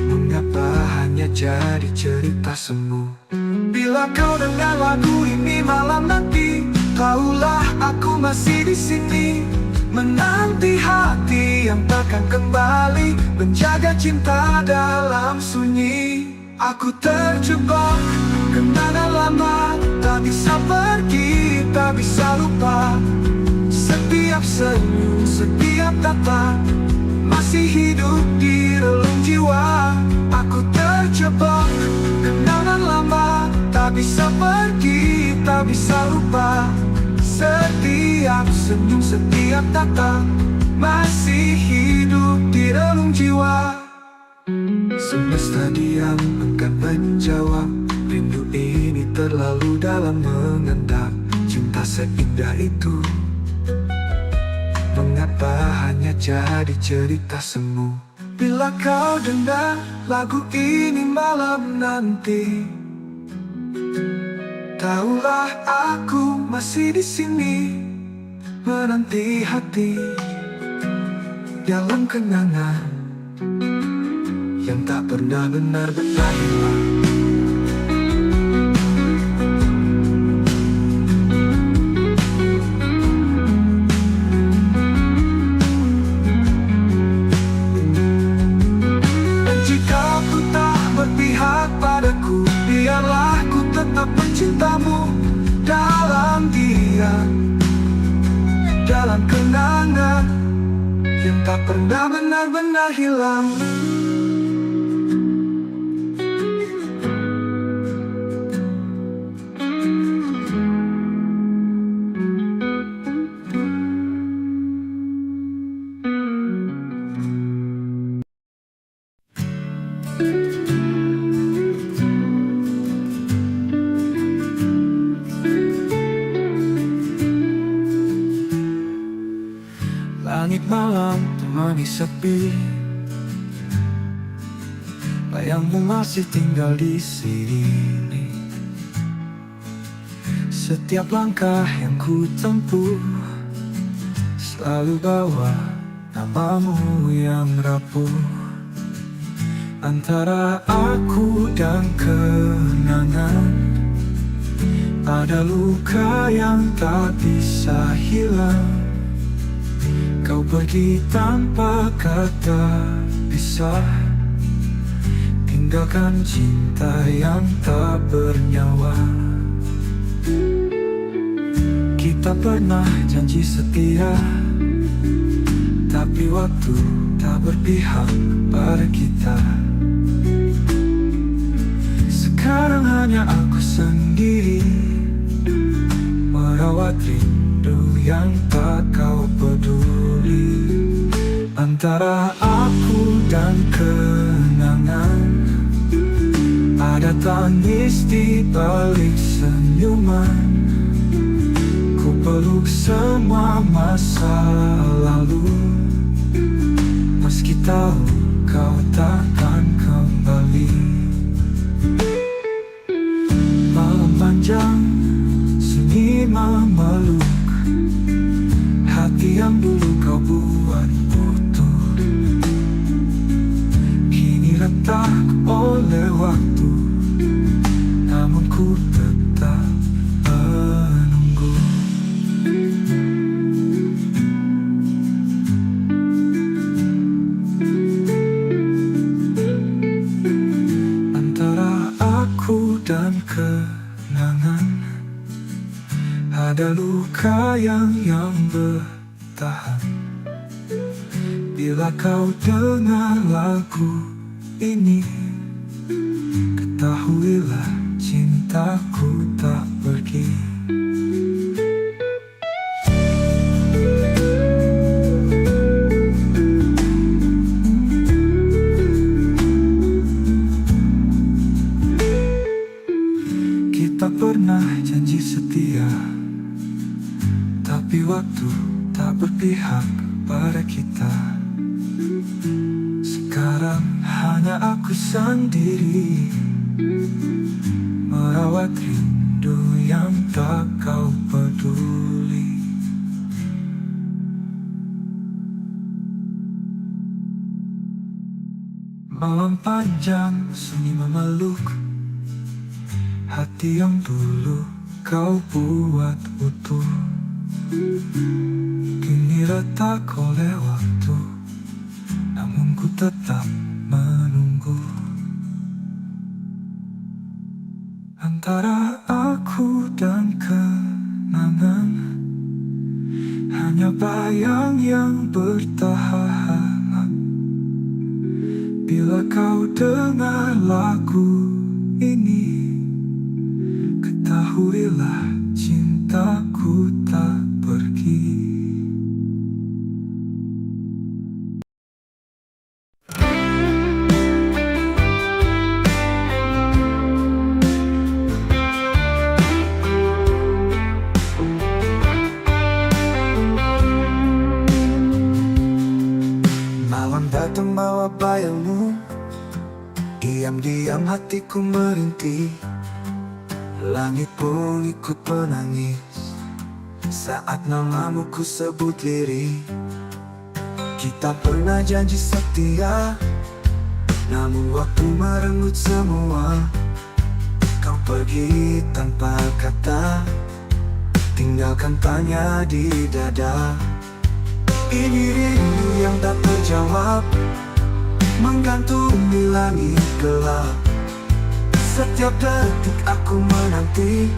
mengapa hanya jadi cerita semu? Bila kau dengar lagu ini malam nanti, tahulah aku masih di sini, menanti hati yang takkan kembali, menjaga cinta dalam sunyi. Aku terjebak kenangan lama, tak bisa pergi, tak bisa lupa. Setiap senyum, setiap tatap masih hidup di relung jiwa. Aku terjebak kenangan lama, tak bisa pergi, tak bisa lupa. Setiap senyum, setiap tatap masih hidup di relung jiwa. Semesta diam, enggan menjawab. Rindu ini terlalu dalam mengendap. Cinta seindah itu, mengapa hanya jadi cerita semu? Bila kau dengar lagu ini malam nanti, tahulah aku masih di sini, menanti hati dalam kenangan yang tak pernah benar-benar hilang. Padaku, biarlah ku tetap mencintamu dalam diam, dalam kenangan yang tak pernah benar-benar hilang. menemani sepi. Bayangmu masih tinggal di sini. Setiap langkah yang ku tempuh selalu bawa namamu yang rapuh. Antara aku dan kenangan ada luka yang tak bisa hilang. Kau pergi tanpa kata pisah, tinggalkan cinta yang tak bernyawa. Kita pernah janji setia, tapi waktu tak berpihak pada kita. Sekarang hanya aku sendiri merawat rindu yang tak kau peduli. Antara aku dan kenangan ada tangis di balik senyuman. Ku peluk semua masa lalu, meski tahu kau takkan kembali. Malam panjang, sunyi memeluk hati yang dulu kau buat utuh. Kini retak oleh waktu, namun ku tetap menunggu. Antara aku dan kenangan ada luka yang bertahan. Bila kau dengar lagu ini, ketahuilah cintaku tak pergi. Kita pernah janji setia, tapi waktu tak berpihak pada kita. Sekarang hanya aku sendiri merawat rindu yang tak kau peduli. Malam panjang, sunyi memeluk hati yang dulu kau buat utuh. Kini retak oleh waktu, namun ku tetap menunggu. Antara aku dan kenangan hanya bayang yang bertahan. Bila kau dengar lagu ini, ketahuilah cintaku tak pergi. Malam datang bawa bayangmu, diam-diam hatiku merintih. Langit pun ikut menangis saat namamu ku sebut lirih. Kita pernah janji setia, namun waktu merenggut semua. Kau pergi tanpa kata, tinggalkan tanya di dada. Ini rindu yang tak terjawab, menggantung di langit gelap. Setiap detik aku menanti,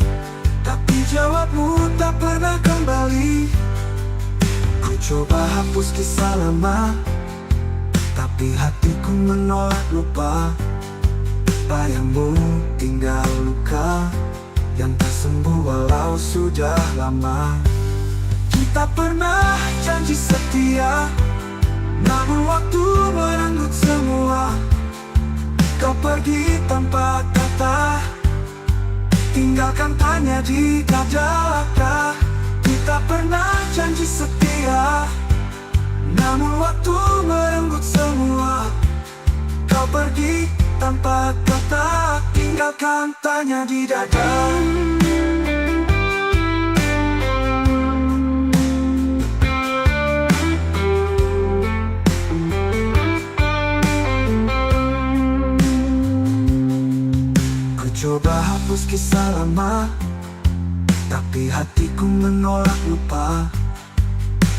tapi jawabmu tak pernah kembali. Ku coba hapus kisah lama, tapi hatiku menolak lupa. Bayangmu tinggal luka yang tak sembuh walau sudah lama. Kita pernah janji setia, namun waktu merenggut semua. Kau pergi tanpa kata, tinggalkan tanya di dada. Kita pernah janji setia, Namun waktu merenggut semua. Kau pergi tanpa kata, tinggalkan tanya di dada. Ku coba hapus kisah lama, tapi hatiku menolak lupa.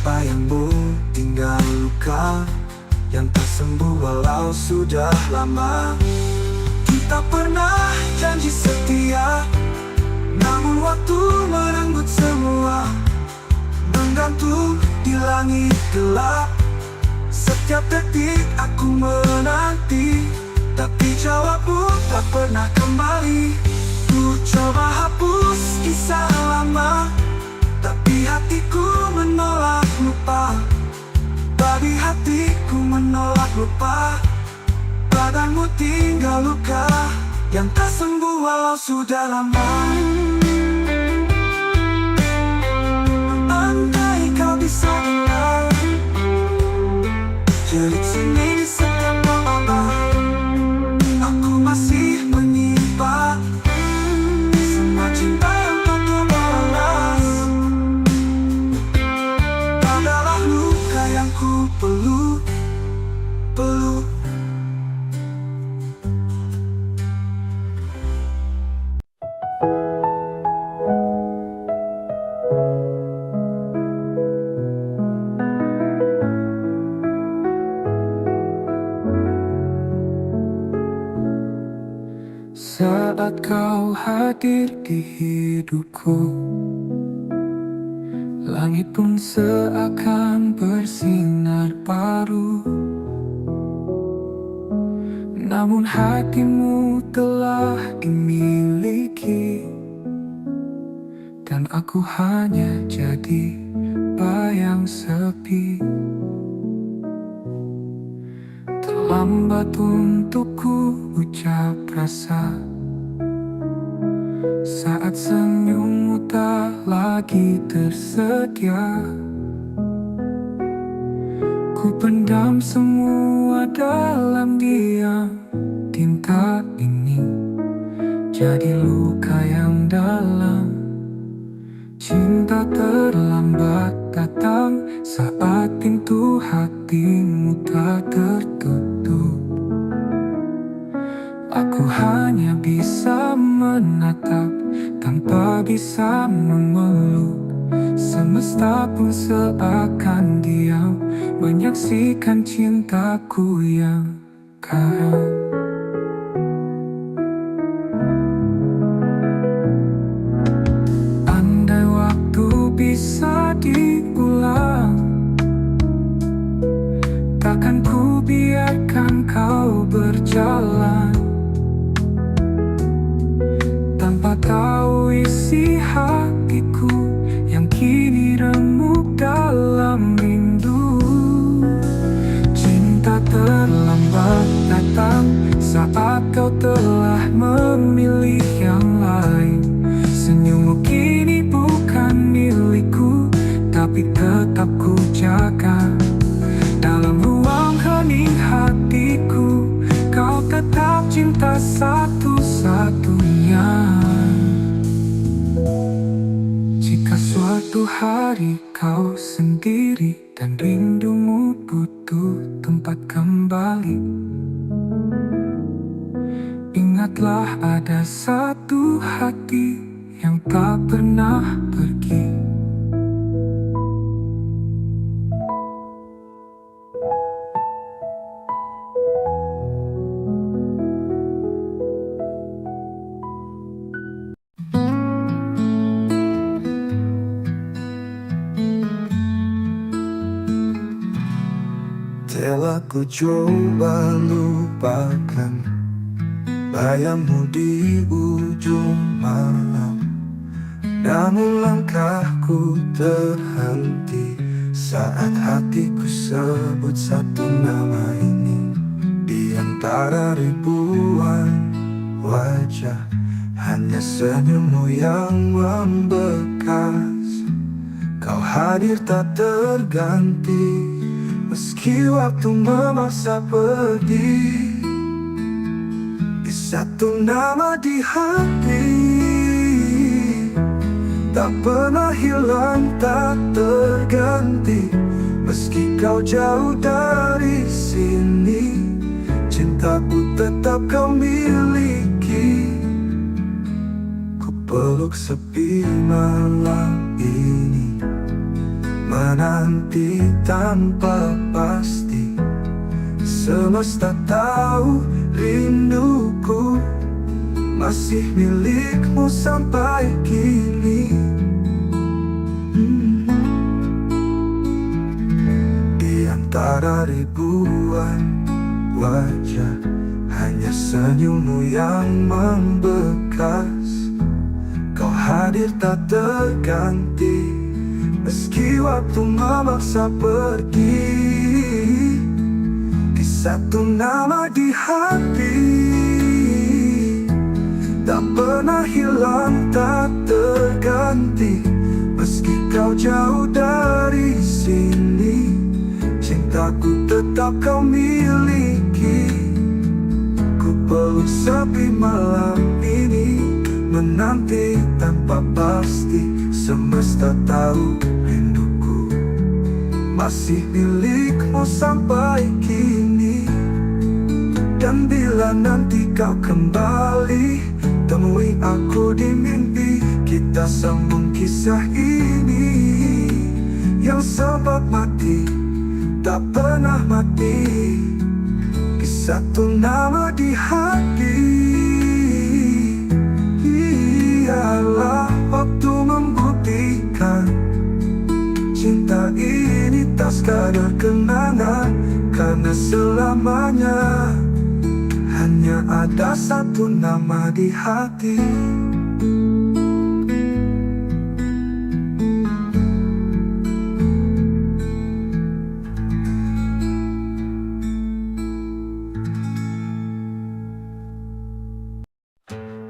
Bayangmu tinggal luka yang tak sembuh walau sudah lama. Kita pernah janji setia, namun waktu merenggut semua. Menggantung di langit gelap, setiap detik aku menanti, tapi jawabmu tak pernah kembali. Ku coba hapus kisah lama, tapi hatiku menolak lupa. Babi hatiku menolak lupa. Badanmu tinggal luka yang tak sembuh walau sudah lama. Andai kau bisa dengar jerit sini di setiap malam, aku masih menyimpan semua cinta yang tak terbalas. Adalah luka yang ku peluk. Saat kau hadir di hidupku, langit pun seakan bersinar baru. Namun hatimu telah dimiliki, dan aku hanya jadi bayang sepi. Terlambat untuk ku ucap rasa saat senyummu tak lagi tersedia. Ku pendam semua dalam diam. Tinta ini jadi luka yang dalam. Cinta terlambat datang saat pintu hatimu tak tertutup. Aku hanya bisa menatap tanpa bisa memeluk. Semesta pun seakan diam menyaksikan cintaku yang karam. Andai waktu bisa diulang, takkan ku biarkan kau berjalan tanpa tahu isi hatiku yang kini remuk dalam rindu. Cinta terlambat datang saat kau telah memilih yang lain. Senyummu kini bukan milikku, tapi tetap ku jaga. Dalam ruang hening hatiku, kau tetap cinta satu-satunya. Jika suatu hari kau sendiri dan rindumu butuh tempat kembali, ingatlah ada satu hati yang tak pernah pergi. Telah ku coba lupakan bayangmu di ujung malam, namun langkahku terhenti saat hatiku sebut satu nama ini. Di antara ribuan wajah, hanya senyummu yang membekas. Kau hadir tak terganti, Meski waktu memaksa pergi, di satu nama di hati, tak pernah hilang, tak terganti. Meski kau jauh dari sini, cintaku tetap kau miliki. Ku peluk sepi malam ini, menanti tanpa pasti. Semesta tahu rinduku masih milikmu sampai kini. Di antara ribuan wajah, hanya senyummu yang membekas. Kau hadir tak terganti, meski waktu memaksa pergi. Di satu nama di hati, tak pernah hilang, tak terganti. Meski kau jauh dari sini, cintaku tetap kau miliki. Ku peluk sepi malam ini, menanti tanpa pasti. Semesta tahu rinduku masih milikmu sampai kini. Dan bila nanti kau kembali, temui aku di mimpi. Kita sambung kisah ini yang sempat mati, tak pernah mati. Di satu nama di hati, ialah waktu membuktikan cinta ini tak sekadar kenangan. Karena selamanya hanya ada satu nama di hati.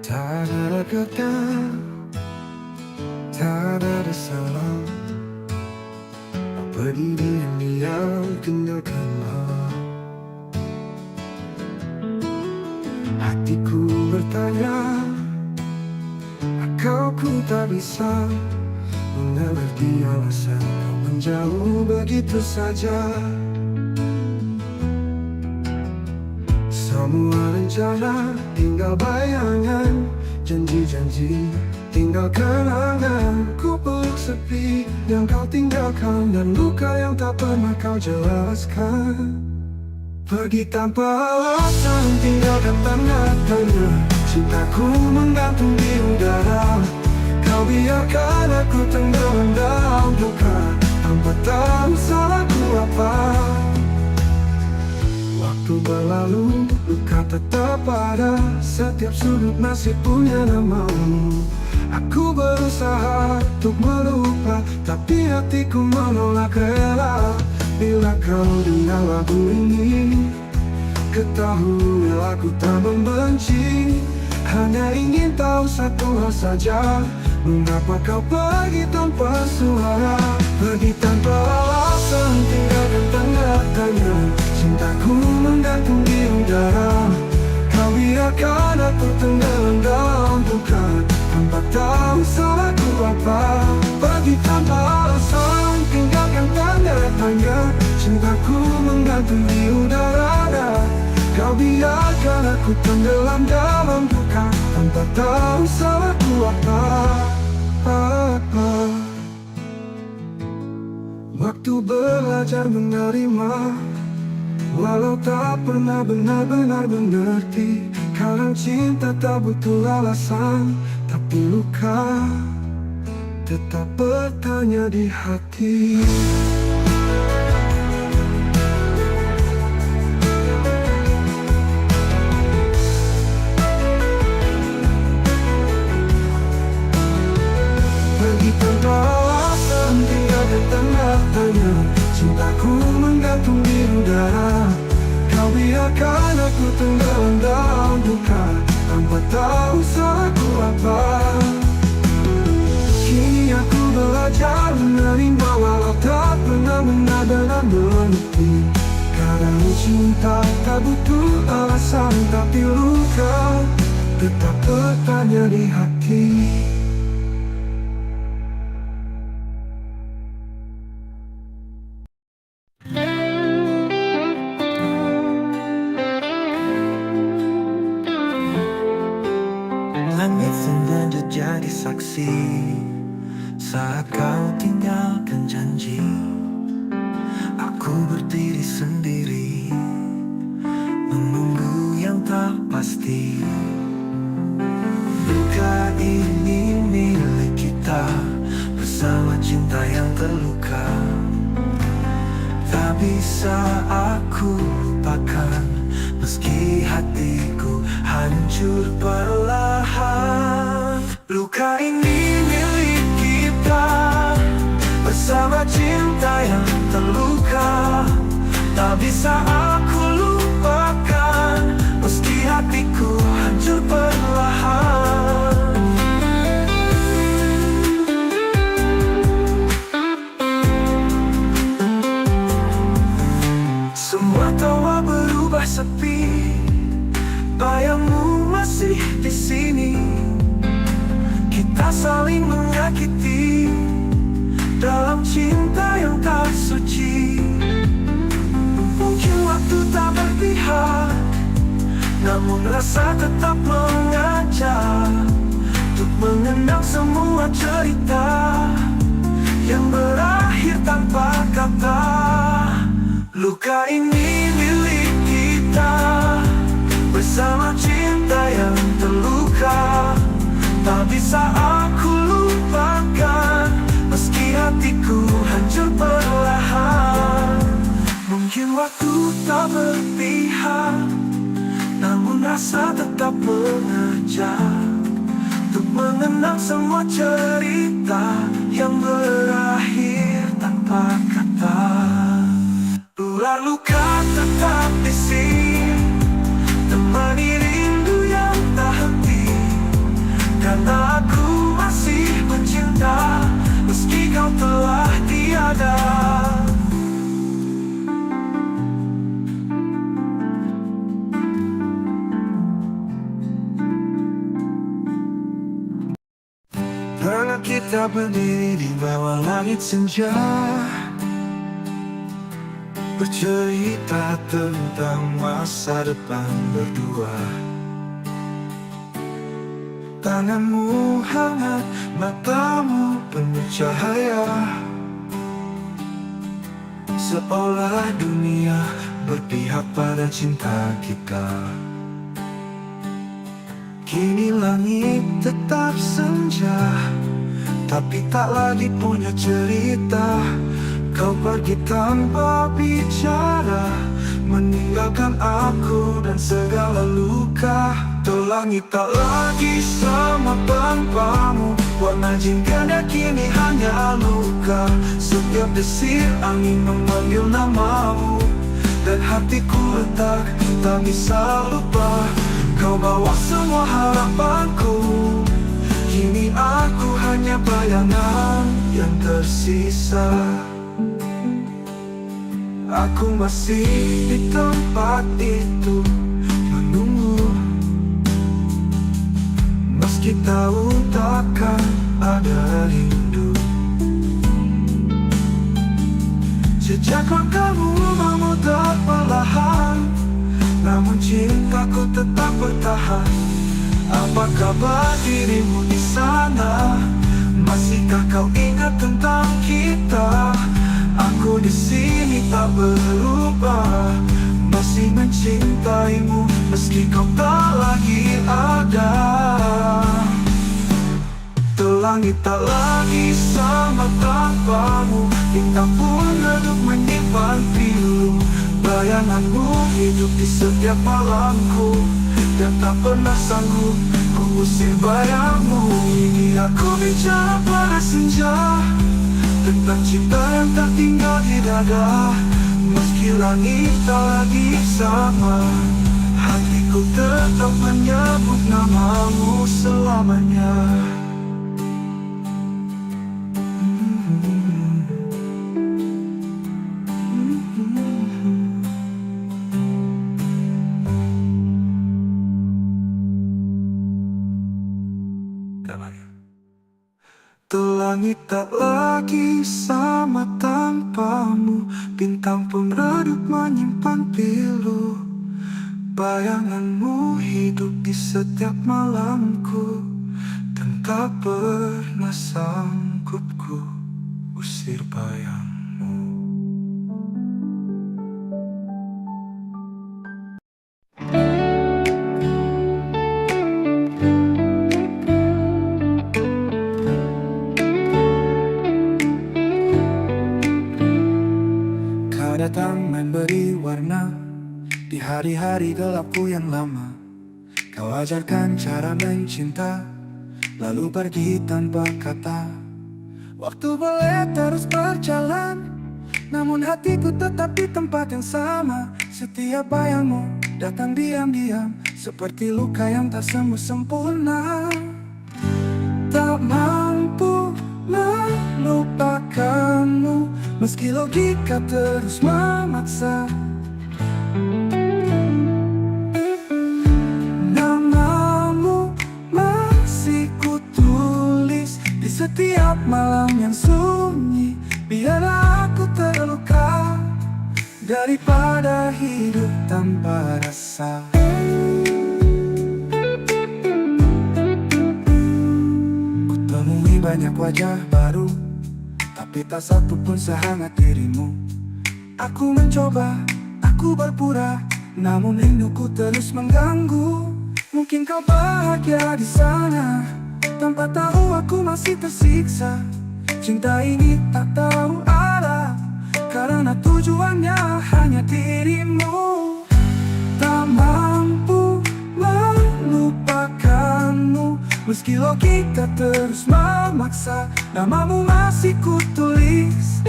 Tak ada kata, tak ada salah. Pergi diam-diam, tinggalkanlah. Hatiku bertanya, kau ku tak bisa mengerti alasan kau menjauh begitu saja. Semua rencana tinggal bayangan, janji-janji tinggal kenangan. Ku peluk sepi yang kau tinggalkan, dan luka yang tak pernah kau jelaskan. Pergi tanpa alasan, tinggalkan tanda tanya. Cintaku menggantung di udara. Kau biarkan aku tenggelam dalam duka, tanpa tahu salahku apa. Waktu berlalu, luka tetap ada. Setiap sudut masih punya namamu. Aku berusaha untuk melupa, tapi hatiku menolak rela. Bila kau dengar lagu ini, ketahui aku tak membenci. Hanya ingin tahu satu hal saja, mengapa kau pergi tanpa suara. Pergi tanpa alasan, tinggalkan tanda tanya. Cintaku menggantung di udara. Kau biarkan aku tenggelam dalam duka, tanpa tahu salahku apa. Pergi tanpa alasan, tinggalkan tanda tanya. Cintaku menggantung di udara. Kau biarkan aku tenggelam dalam duka, tanpa tahu salahku apa. Waktu belajar menerima, walau tak pernah benar-benar mengerti. Kadang cinta tak butuh alasan, tapi luka tetap bertanya di hati. Pergi tanpa alasan, tinggalkan tanda tanya. Cintaku menggantung di udara. Kau biarkan aku tenggelam dalam duka, tanpa tahu salahku apa. Kini aku belajar menerima, walau tak pernah benar-benar mengerti. cinta tak butuh alasan, tapi luka tetap bertanya di hati. Langit sengaja jadi saksi saat kau tinggalkan janji. Aku berdiri sendiri menunggu yang tak pasti. Luka ini milik kita bersama cinta yang terluka. Tak bisa aku lupakan meski hatiku hancur perlahan. Luka ini milik kita bersama cinta yang terluka. Tak bisa aku lupakan meski hatiku hancur perlahan. Semua tawa berubah sepi, bayangmu masih di sini. Kita saling menyakiti dalam cinta yang tak suci. Mungkin waktu tak berpihak, namun rasa tetap mengajak untuk mengenang semua cerita yang berakhir tanpa kata. Luka ini milik kita bersama cinta yang terluka. Tak bisa aku lupakan meski hatiku hancur perlahan. Mungkin waktu tak berpihak, namun rasa tetap mengajak untuk mengenang semua cerita yang berakhir tanpa kata. Ular luka tetap di sini, temani rindu yang tak henti. Karena aku masih mencinta meski kau telah tiada. Pernah kita berdiri di bawah langit senja, bercerita tentang masa depan berdua. Tanganmu hangat, matamu penuh cahaya, seolah dunia berpihak pada cinta kita. Kini langit tetap senja, tapi tak lagi punya cerita. Kau pergi tanpa bicara, meninggalkan aku dan segala luka. Tuh langit tak lagi sama tanpamu, warna jingga kini hanya luka. Setiap desir angin memanggil namamu, dan hatiku retak, tak bisa lupa. Kau bawa semua harapanku, kini aku hanya bayangan yang tersisa. Aku masih di tempat itu menunggu, meski tahu takkan ada rindu. Jejak langkahmu memutar perlahan, namun cintaku tetap bertahan. Apa kabar dirimu di sana? Masihkah kau ingat tentang kita? Aku di sini tak berubah, masih mencintaimu meski kau tak lagi ada. Langit tak lagi sama tanpamu, bintang pun redup menyimpan pilu. Bayanganmu hidup di setiap malamku, dan tak pernah sanggup ku usir bayangmu. Ini aku bicara pada senja, tentang cinta yang tak tinggal di dada. Meski langit tak lagi sama, hatiku tetap menyebut namamu selamanya. Langit tak lagi sama tanpamu, bintang pun redup menyimpan pilu. Bayanganmu hidup di setiap malamku, dan tak pernah sanggup ku usir bayangmu. Kau datang memberi warna di hari-hari gelapku yang lama. Kau ajarkan cara mencinta, lalu pergi tanpa kata. Waktu boleh terus berjalan, namun hatiku tetap di tempat yang sama. Setiap bayangmu datang diam-diam, seperti luka yang tak sembuh sempurna. Tak mampu melupakanmu, meski logika terus memaksa. Namamu masih kutulis di setiap malam yang sunyi. Biarlah aku terluka daripada hidup tanpa rasa. Kutemui banyak wajah baru, tapi tak satu pun sehangat dirimu. Aku mencoba, aku berpura, namun rinduku terus mengganggu. Mungkin kau bahagia di sana, tanpa tahu aku masih tersiksa. Cinta ini tak tahu arah, karena tujuannya hanya dirimu. Tak mampu melupakanmu, meski logika terus memaksa. Namamu masih kutulis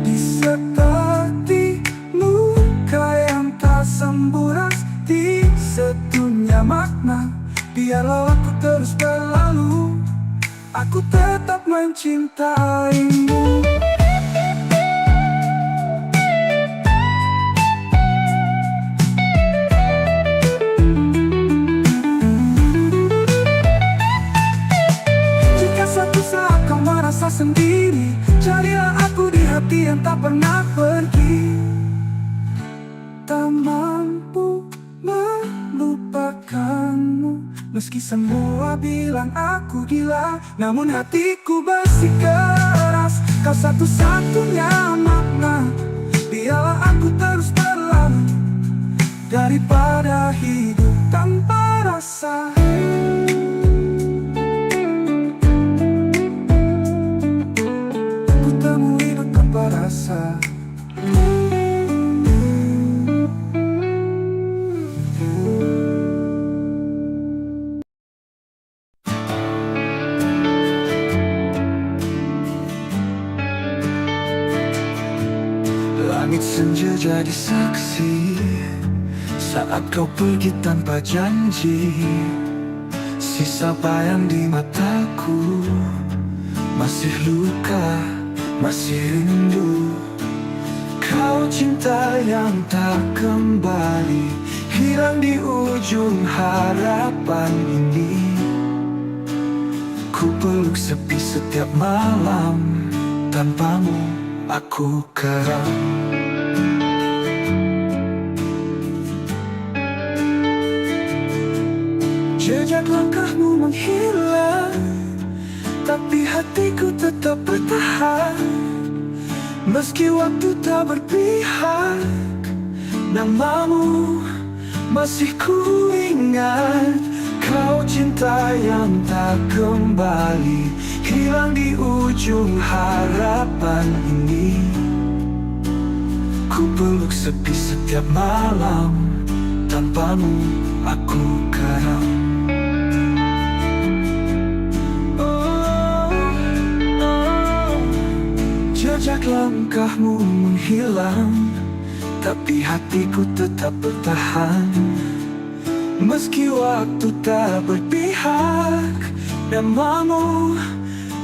di seperti luka yang tak sembuh, di sedunia makna. Biarlah aku terus berlalu, aku tetap mencintaimu. Jika suatu saat kau merasa sendiri, carilah aku di hati yang tak pernah pergi. Tak mampu melupakanmu, meski semua bilang aku gila, namun hatiku bersikeras. Kau satu-satunya makna, biarlah aku terus berlalu daripada hidup tanpa rasa. Ku temui hidup tanpa rasa. Langit senja jadi saksi saat kau pergi tanpa janji. Sisa bayang di mataku, masih luka, masih rindu. Kau cinta yang tak kembali, hilang di ujung harapan ini. Ku peluk sepi setiap malam, tanpamu aku keram. Jejak langkahmu menghilang, tapi hatiku tetap bertahan. Meski waktu tak berpihak, namamu masih ku ingat. Kau cinta yang tak kembali, hilang di ujung harapan ini. Ku peluk sepi setiap malam, tanpamu aku karam. Jejak langkahmu menghilang, tapi hatiku tetap bertahan. Meski waktu tak berpihak, namamu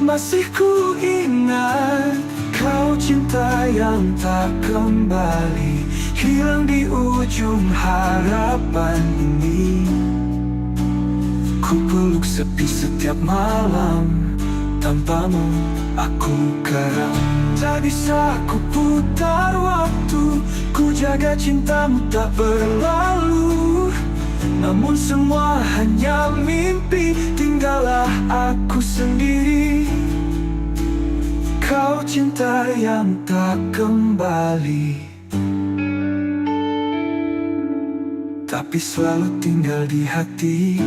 masih ku ingat. Kau cinta yang tak kembali, hilang di ujung harapan ini. Ku peluk sepi setiap malam, tanpamu aku karam. Tak bisa ku putar waktu, ku jaga cintamu tak berlalu. Namun semua hanya mimpi, tinggallah aku sendiri. Kau cinta yang tak kembali, tapi selalu tinggal di hati.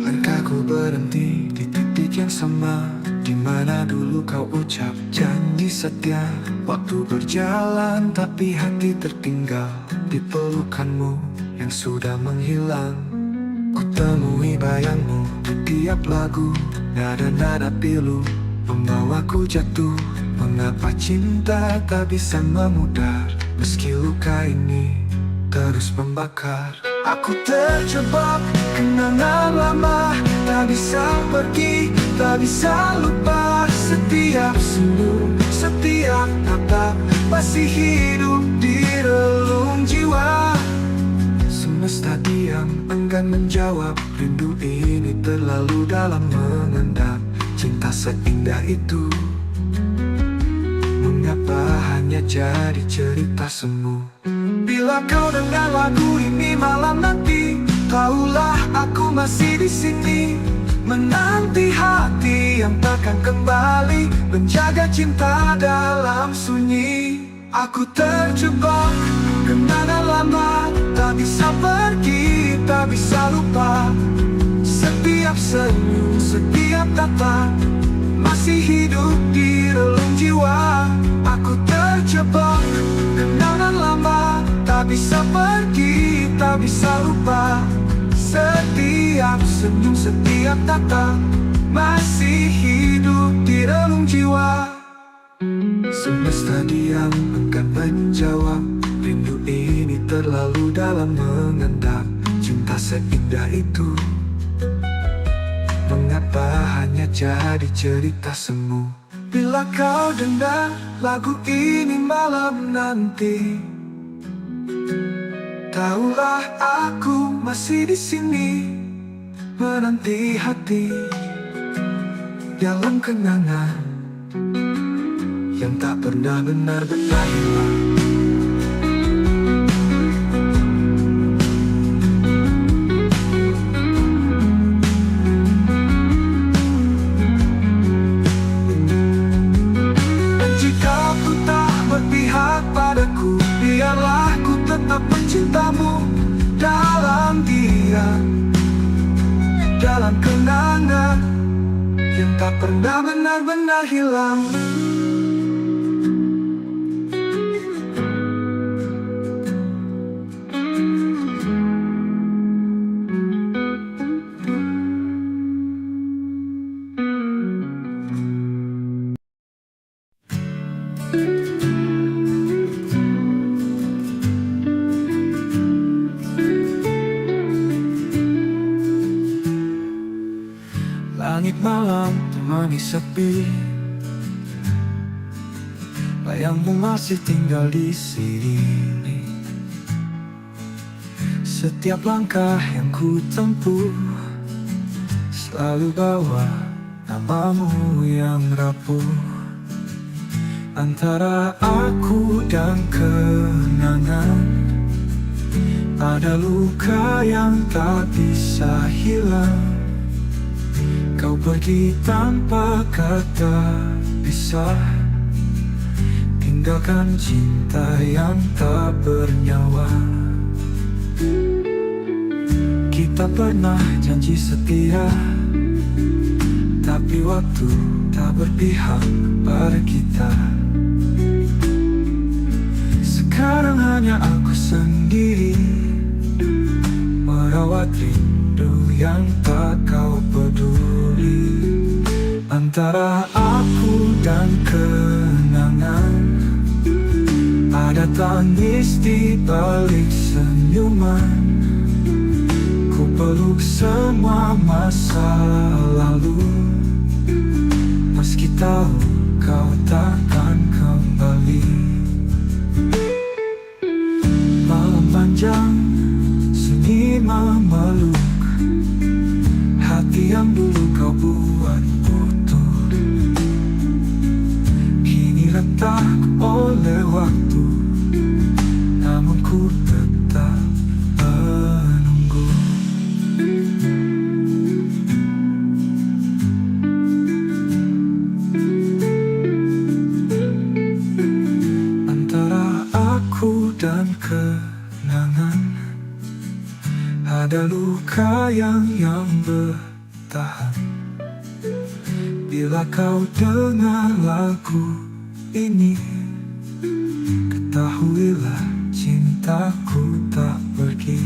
Langkahku berhenti di titik yang sama, di mana dulu kau ucap janji setia. Waktu berjalan tapi hati tertinggal di pelukanmu yang sudah menghilang. Ku temui bayangmu di tiap lagu, nada-nada pilu membawaku jatuh. Mengapa cinta tak bisa memudar, meski luka ini terus membakar. Aku terjebak kenangan lama, tak bisa pergi, tak bisa lupa. Setiap senyum, setiap tatap masih hidup di relung jiwa. Semesta diam, enggan menjawab. Rindu ini terlalu dalam mengendap. Cinta seindah itu, mengapa hanya jadi cerita semu? Bila kau dengar lagu ini malam nanti, tahulah aku masih di sini, menanti hati yang takkan kembali, menjaga cinta dalam sunyi. Aku terjebak kenangan lama, tak bisa pergi, tak bisa lupa. Setiap senyum, setiap tatap masih hidup di relung jiwa. Aku terjebak kenangan lama, tak bisa pergi, tak bisa lupa. Setiap senyum, setiap tatap masih hidup di relung jiwa. Semesta diam, enggan menjawab. Rindu ini terlalu dalam mengendap. Cinta seindah itu, mengapa hanya jadi cerita semu? Bila kau dengar lagu ini malam nanti, tahulah aku masih di sini, menanti hati dalam kenangan yang tak pernah benar-benar hilang. Padaku, biarlah ku tetap mencintamu dalam diam, dalam kenangan yang tak pernah benar-benar hilang. Langit malam temani sepi, bayangmu masih tinggal di sini. Setiap langkah yang ku tempuh selalu bawa namamu yang rapuh. Antara aku dan kenangan ada luka yang tak bisa hilang. Kau pergi tanpa kata pisah, tinggalkan cinta yang tak bernyawa. Kita pernah janji setia, tapi waktu tak berpihak pada kita. Sekarang hanya aku sendiri merawat rindu yang tak kau peduli. Antara aku dan kenangan, ada tangis di balik senyuman. Ku peluk semua masa lalu, meski tahu kau takkan kembali. Malam panjang, sunyi memeluk hati yang dulu kau buat utuh. Kini retak oleh waktu, namun ku tetap menunggu. Antara aku dan kenangan, ada luka yang bertahan. Bila kau dengar lagu ini, ketahuilah cintaku tak pergi.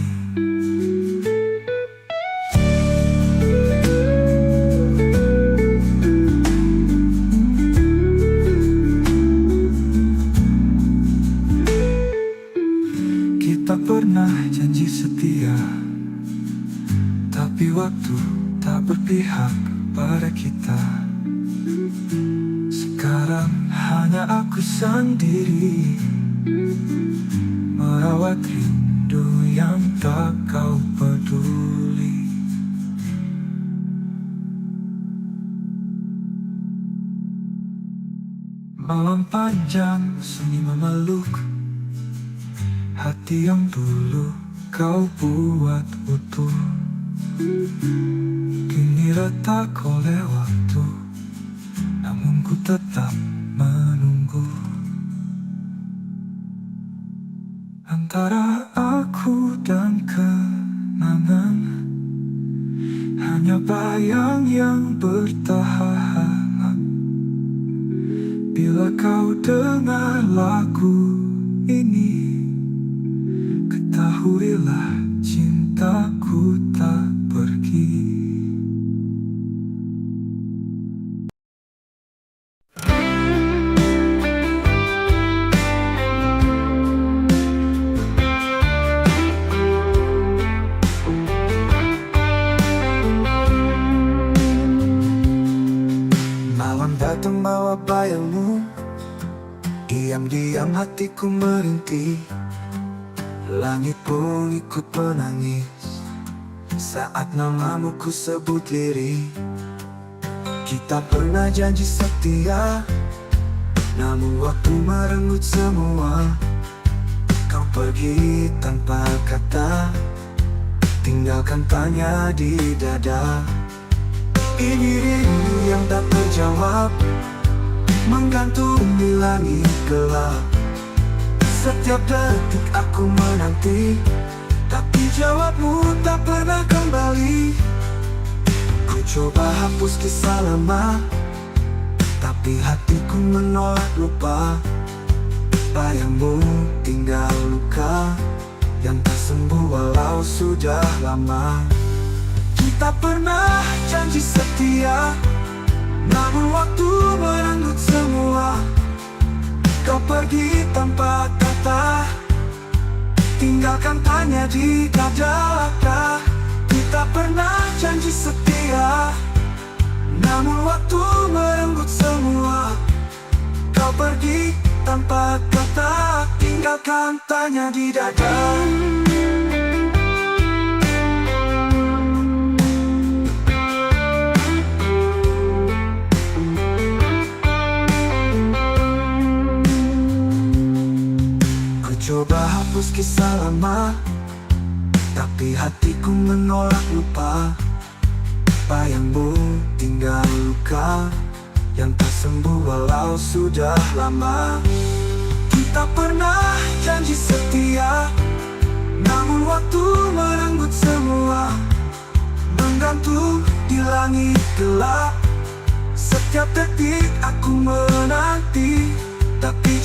Kita pernah janji setia, tapi waktu tak berpihak pada kita. Sekarang hanya aku sendiri merawat rindu yang tak kau peduli. Malam panjang, sunyi memeluk hati yang dulu kau buat utuh. Kini retak oleh waktu, namun ku tetap menunggu. Antara aku dan kenangan, hanya bayang yang bertahan. Bila kau dengar lagu ini, ketahuilah cintaku tak pergi. Malam datang bawa bayangmu, diam-diam hatiku merintih. Langit pun ikut menangis saat namamu ku sebut diri. Kita pernah janji setia, namun waktu merenggut semua. Kau pergi tanpa kata, tinggalkan tanya di dada. Ini rindu yang tak terjawab, menggantung di langit gelap. Setiap detik aku menanti, tapi jawabmu tak pernah kembali. Ku coba hapus kisah lama, tapi hatiku menolak lupa. Bayangmu tinggal luka yang tak sembuh walau sudah lama. Kita pernah janji setia, namun waktu merenggut semua. Kau pergi tanpa kata, tinggalkan tanya di dada. Kita pernah janji setia, namun waktu merenggut semua. Kau pergi tanpa kata, tinggalkan tanya di dada. Coba hapus kisah lama, tapi hatiku menolak lupa. Bayangmu tinggal luka yang tak sembuh walau sudah lama. Kita pernah janji setia, namun waktu merenggut semua. Menggantung di langit gelap, setiap detik aku menanti, tapi